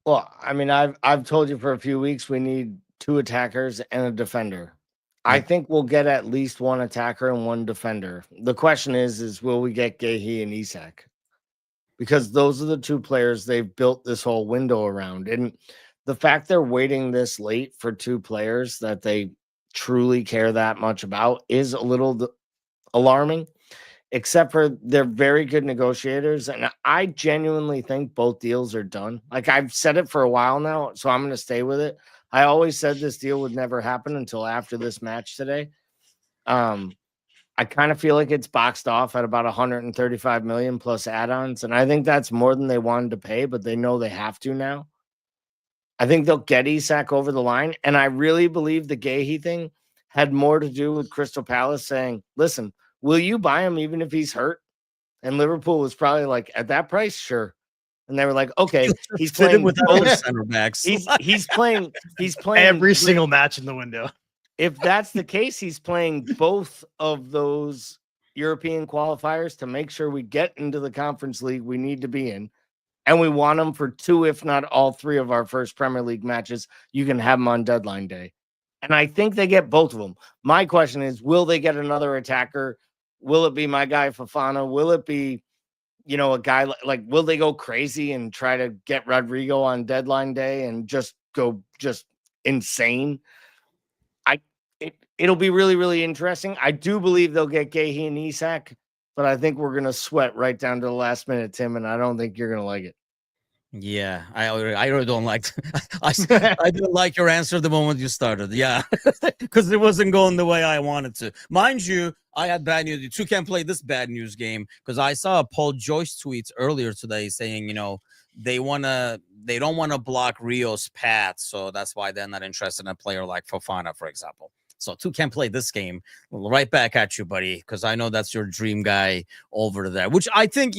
Well, I've told you for a few weeks we need 2 attackers and a defender. I think we'll get at least 1 attacker and 1 defender. The question is will we get Gehi and Isak? Because those are the 2 players they've built this whole window around. And the fact they're waiting this late for 2 players that they truly care that much about is a little alarming. Except for they're very good negotiators. And I genuinely think both deals are done. Like, I've said it for a while now, so I'm going to stay with it. I always said this deal would never happen until after this match today. I kind of feel like it's boxed off at about 135 million plus add-ons. And I think that's more than they wanted to pay, but they know they have to now. I think they'll get Isak over the line. And I really believe the Gehi thing had more to do with Crystal Palace saying, listen, will you buy him even if he's hurt? And Liverpool was probably like, at that price, sure. And they were like, okay, he's playing with both center backs. He's playing every single match in the window. If that's the case, he's playing both of those European qualifiers to make sure we get into the Conference League we need to be in. And we want him for 2, if not all 3 of our first Premier League matches. You can have him on deadline day. And I think they get both of them. My question is, will they get another attacker? Will it be my guy Fofana? Will it be, a guy like, will they go crazy and try to get Rodrigo on deadline day and just go insane? It'll be really, really interesting. I do believe they'll get Gehi and Isak, but I think we're going to sweat right down to the last minute, Tim, and I don't think you're going to like it. Yeah, I really don't like. I didn't like your answer the moment you started. Yeah, because it wasn't going the way I wanted to. Mind you, I had bad news. You two can't play this bad news game because I saw Paul Joyce tweets earlier today saying, they don't want to block Rio's path, so that's why they're not interested in a player like Fofana, for example. So two can't play this game. Right back at you, buddy, because I know that's your dream guy over there, which I think,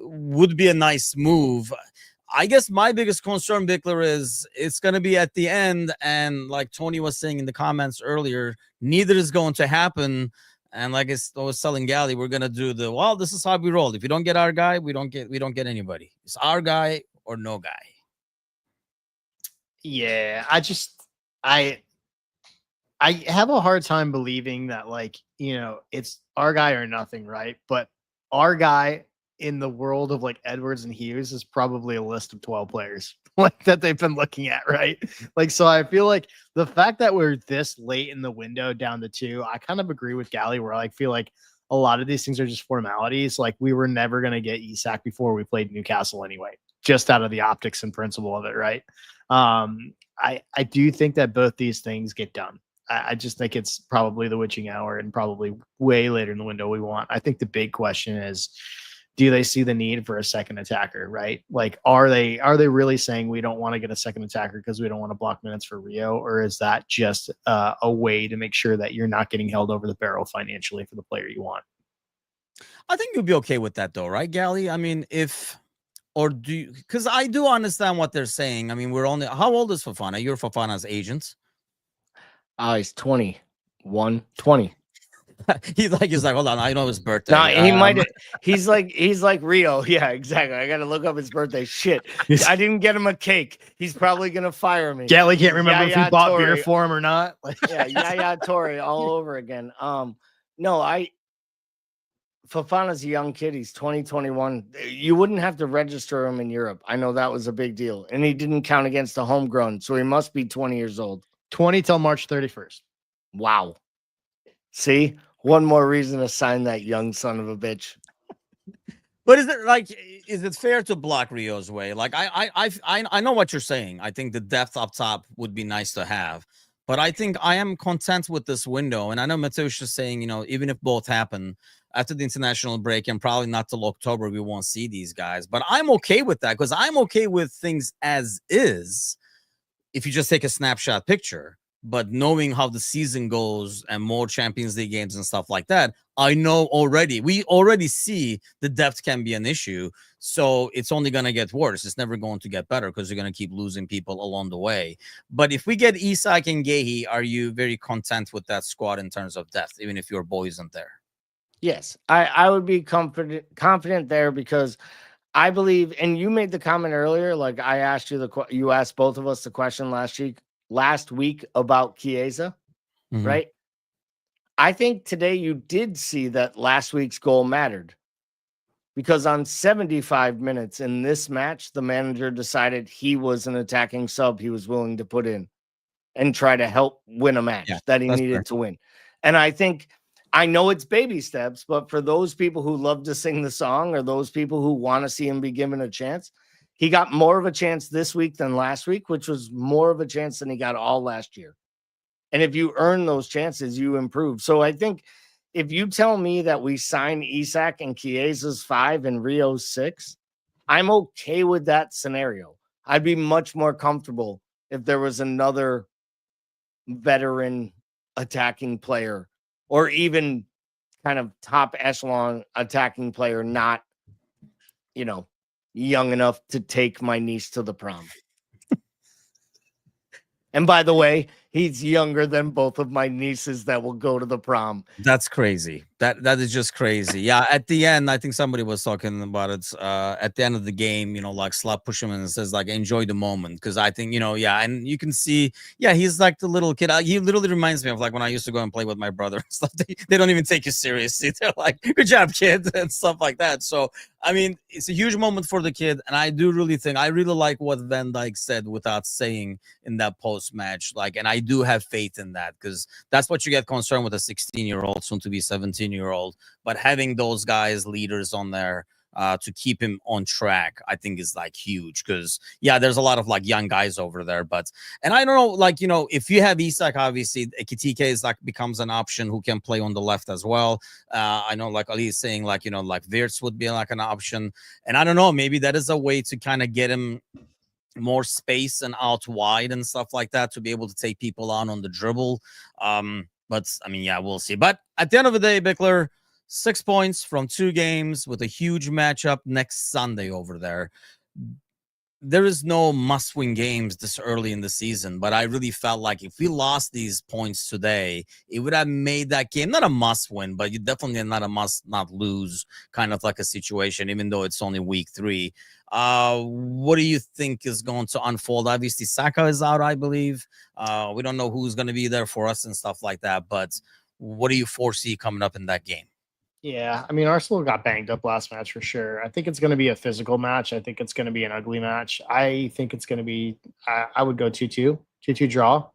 would be a nice move. I guess my biggest concern, Bickler, is it's going to be at the end. And like Tony was saying in the comments earlier, neither is going to happen. And like I was telling Gally, we're going to do this is how we roll. If you don't get our guy, we don't get anybody. It's our guy or no guy. Yeah, I have a hard time believing that, like, it's our guy or nothing, right? But our guy in the world of like Edwards and Hughes is probably a list of 12 players like that they've been looking at, right? Like, so I feel like the fact that we're this late in the window down to 2, I kind of agree with Gally, where I feel like a lot of these things are just formalities. Like, we were never going to get Isak before we played Newcastle anyway, just out of the optics and principle of it, right? I do think that both these things get done. I just think it's probably the witching hour and probably way later in the window we want. I think the big question is, do they see the need for a second attacker, right? Like, are they really saying we don't want to get a second attacker because we don't want to block minutes for Rio? Or is that just a way to make sure that you're not getting held over the barrel financially for the player you want? I think you'll be okay with that though, right, Gally? I mean, because I do understand what they're saying. I mean, how old is Fofana? You're Fofana's agent. He's 21, 20. he's like, hold on, I know his birthday. No, he might. He's like Rio. Yeah, exactly. I got to look up his birthday. Shit, I didn't get him a cake. He's probably gonna fire me. Gally can't remember if he bought beer for him or not. Yeah, Torre all over again. No, Fofana's a young kid. He's 2021. You wouldn't have to register him in Europe. I know that was a big deal, and he didn't count against the homegrown, so he must be 20 years old. 20 till March 31st. Wow. See, one more reason to sign that young son of a bitch. But is it fair to block Rio's way? Like, I know what you're saying. I think the depth up top would be nice to have, but I think I am content with this window. And I know Mateusz is saying, even if both happen after the international break and probably not till October, we won't see these guys. But I'm okay with that, because I'm okay with things as is. If you just take a snapshot picture, but knowing how the season goes and more Champions League games and stuff like that, we already see the depth can be an issue. So it's only going to get worse. It's never going to get better, because you're going to keep losing people along the way. But if we get Isak and Gehi, are you very content with that squad in terms of depth, even if your boy isn't there? Yes, I would be confident there, because I believe, and you made the comment earlier, like I asked you asked both of us the question last week about Chiesa, right? I think today you did see that last week's goal mattered, because on 75 minutes in this match, the manager decided he was an attacking sub he was willing to put in and try to help win a match that he needed to win. And I know it's baby steps, but for those people who love to sing the song, or those people who want to see him be given a chance, he got more of a chance this week than last week, which was more of a chance than he got all last year. And if you earn those chances, you improve. So I think if you tell me that we sign Isak and Chiesa's 5 and Rio's 6, I'm okay with that scenario. I'd be much more comfortable if there was another veteran attacking player, or even kind of top echelon attacking player, not, young enough to take my niece to the prom. And by the way, he's younger than both of my nieces that will go to the prom. That's crazy. That is just crazy. Yeah, at the end, I think somebody was talking about it. At the end of the game, like Slap push him and says, like, enjoy the moment. Because I think, and you can see, he's like the little kid. He literally reminds me of like when I used to go and play with my brother and stuff. They don't even take you seriously. They're like, good job, kid, and stuff like that. So, I mean, it's a huge moment for the kid. And I do really think, I really like what Van Dijk said without saying in that post-match. Like, and I do have faith in that, because that's what you get concerned with a 16-year-old, soon to be 17-year-old. But having those guys, leaders on there to keep him on track, I think is like huge, because there's a lot of like young guys over there. And I don't know, like, if you have Isak, obviously Ekitike is like becomes an option who can play on the left as well. I know, like Ali is saying, like, like Wirtz would be like an option. And I don't know, maybe that is a way to kind of get him more space and out wide and stuff like that to be able to take people on the dribble. But I mean, yeah, we'll see. But at the end of the day, Bickler, 6 points from 2 games with a huge matchup next Sunday over there. There is no must-win games this early in the season, but I really felt like if we lost these points today, it would have made that game not a must-win, but you definitely not a must-not-lose kind of like a situation, even though it's only week 3. What do you think is going to unfold? Obviously, Saka is out, I believe. We don't know who's going to be there for us and stuff like that, but what do you foresee coming up in that game? Yeah, I mean, Arsenal got banged up last match for sure. I think it's going to be a physical match. I think it's going to be an ugly match. I think it's going to be, I would go 2-2, 2-2 draw.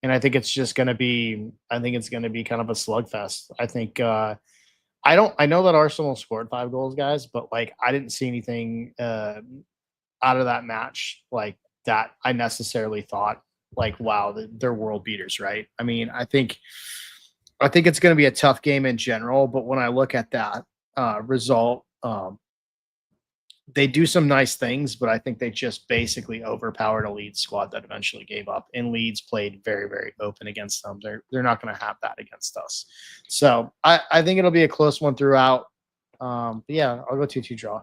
And I think it's just going to be, I think it's going to be kind of a slugfest. I think, I know that Arsenal scored 5 goals, guys, but like, I didn't see anything out of that match like that I necessarily thought like, wow, they're world beaters, right? I mean, I think it's going to be a tough game in general, but when I look at that result, they do some nice things, but I think they just basically overpowered a Leeds squad that eventually gave up. And Leeds played very, very open against them. They're not going to have that against us. So I think it'll be a close one throughout. But yeah, I'll go 2-2 draw.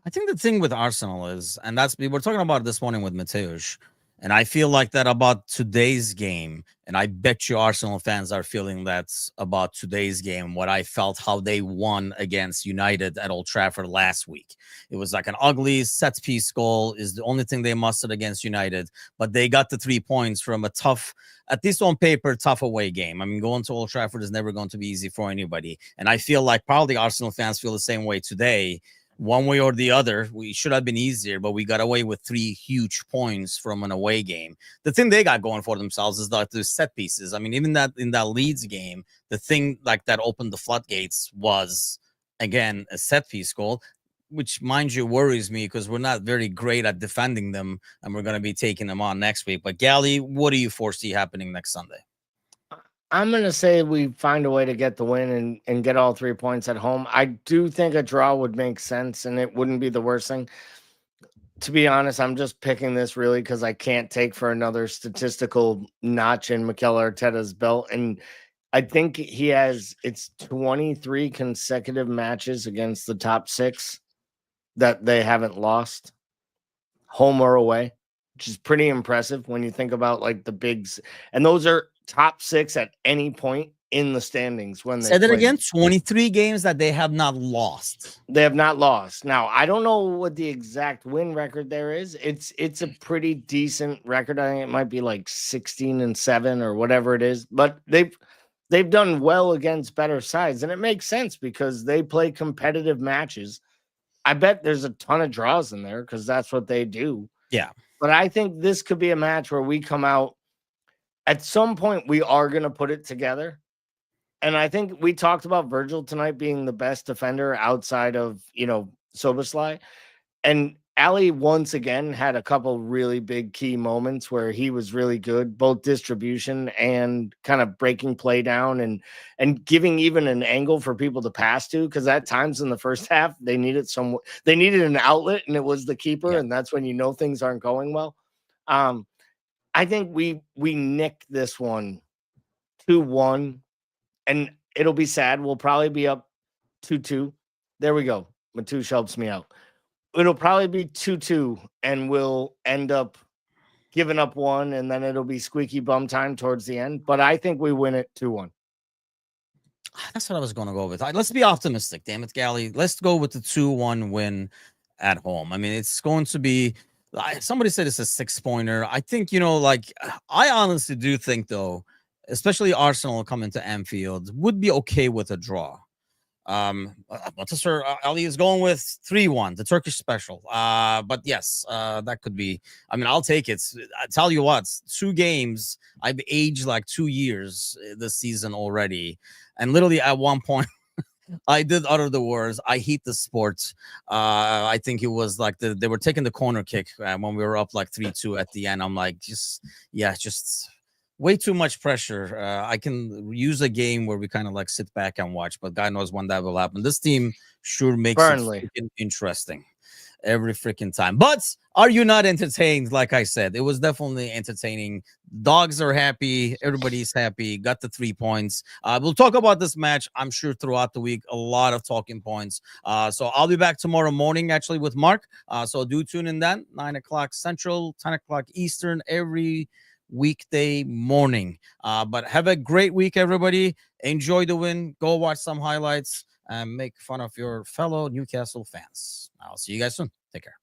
I think the thing with Arsenal is, and we were talking about it this morning with Mateusz, and I feel like that about today's game, and I bet you Arsenal fans are feeling that about today's game, what I felt how they won against United at Old Trafford last week. It was like an ugly set-piece goal is the only thing they mustered against United, but they got the 3 points from a tough, at least on paper, tough away game. I mean, going to Old Trafford is never going to be easy for anybody, and I feel like probably Arsenal fans feel the same way today. One way or the other, we should have been easier, but we got away with 3 huge points from an away game. The thing they got going for themselves is like the set pieces. I mean, even that in that Leeds game, the thing like that opened the floodgates was, again, a set piece goal, which, mind you, worries me because we're not very great at defending them, and we're going to be taking them on next week. But Gally, what do you foresee happening next Sunday? I'm going to say we find a way to get the win and get all 3 points at home. I do think a draw would make sense, and it wouldn't be the worst thing. To be honest, I'm just picking this really because I can't take for another statistical notch in Mikel Arteta's belt. And I think it's 23 consecutive matches against the top 6 that they haven't lost, home or away, which is pretty impressive when you think about like the bigs. And those are top 6 at any point in the standings when they said it again. 23 games that they have not lost. They have not lost. Now, I don't know what the exact win record there is. It's a pretty decent record. I think it might be like 16-7 or whatever it is, but they've done well against better sides, and it makes sense because they play competitive matches. I bet there's a ton of draws in there because that's what they do. Yeah. But I think this could be a match where we come out at some point, we are going to put it together. And I think we talked about Virgil tonight being the best defender outside of, Szoboszlai. And Ali once again had a couple really big key moments where he was really good, both distribution and kind of breaking play down and giving even an angle for people to pass to. Because at times in the first half, they needed an outlet, and it was the keeper. Yeah. And that's when things aren't going well. I think we nicked this one 2-1, and it'll be sad. We'll probably be up 2-2. There we go. Mateusz helps me out. It'll probably be 2-2, and we'll end up giving up 1, and then it'll be squeaky bum time towards the end. But I think we win it 2-1. That's what I was going to go with. Let's be optimistic, damn it, Gally. Let's go with the 2-1 win at home. I mean, it's going to be. Somebody said it's a 6-pointer. I think, I honestly do think, though, especially Arsenal coming to Anfield, would be okay with a draw. Sir Ali is going with 3-1, the Turkish special. But yes, that could be. I mean, I'll take it. I tell you what, 2 games. I've aged like 2 years this season already. And literally at one point, I did utter the words, I hate the sport. I think it was like they were taking the corner kick when we were up like 3-2 at the end. I'm like, just way too much pressure. I can use a game where we kind of like sit back and watch, but God knows when that will happen. This team sure makes it interesting. every freaking time. But are you not entertained? Like I said, it was definitely entertaining. Dogs are happy. Everybody's happy. Got the 3 points. We'll talk about this match, I'm sure, throughout the week. A lot of talking points. So I'll be back tomorrow morning, actually, with Mark. So do tune in then. 9 o'clock Central, 10 o'clock Eastern, every weekday morning. But have a great week, everybody. Enjoy the win. Go watch some highlights and make fun of your fellow Newcastle fans. I'll see you guys soon. Take care.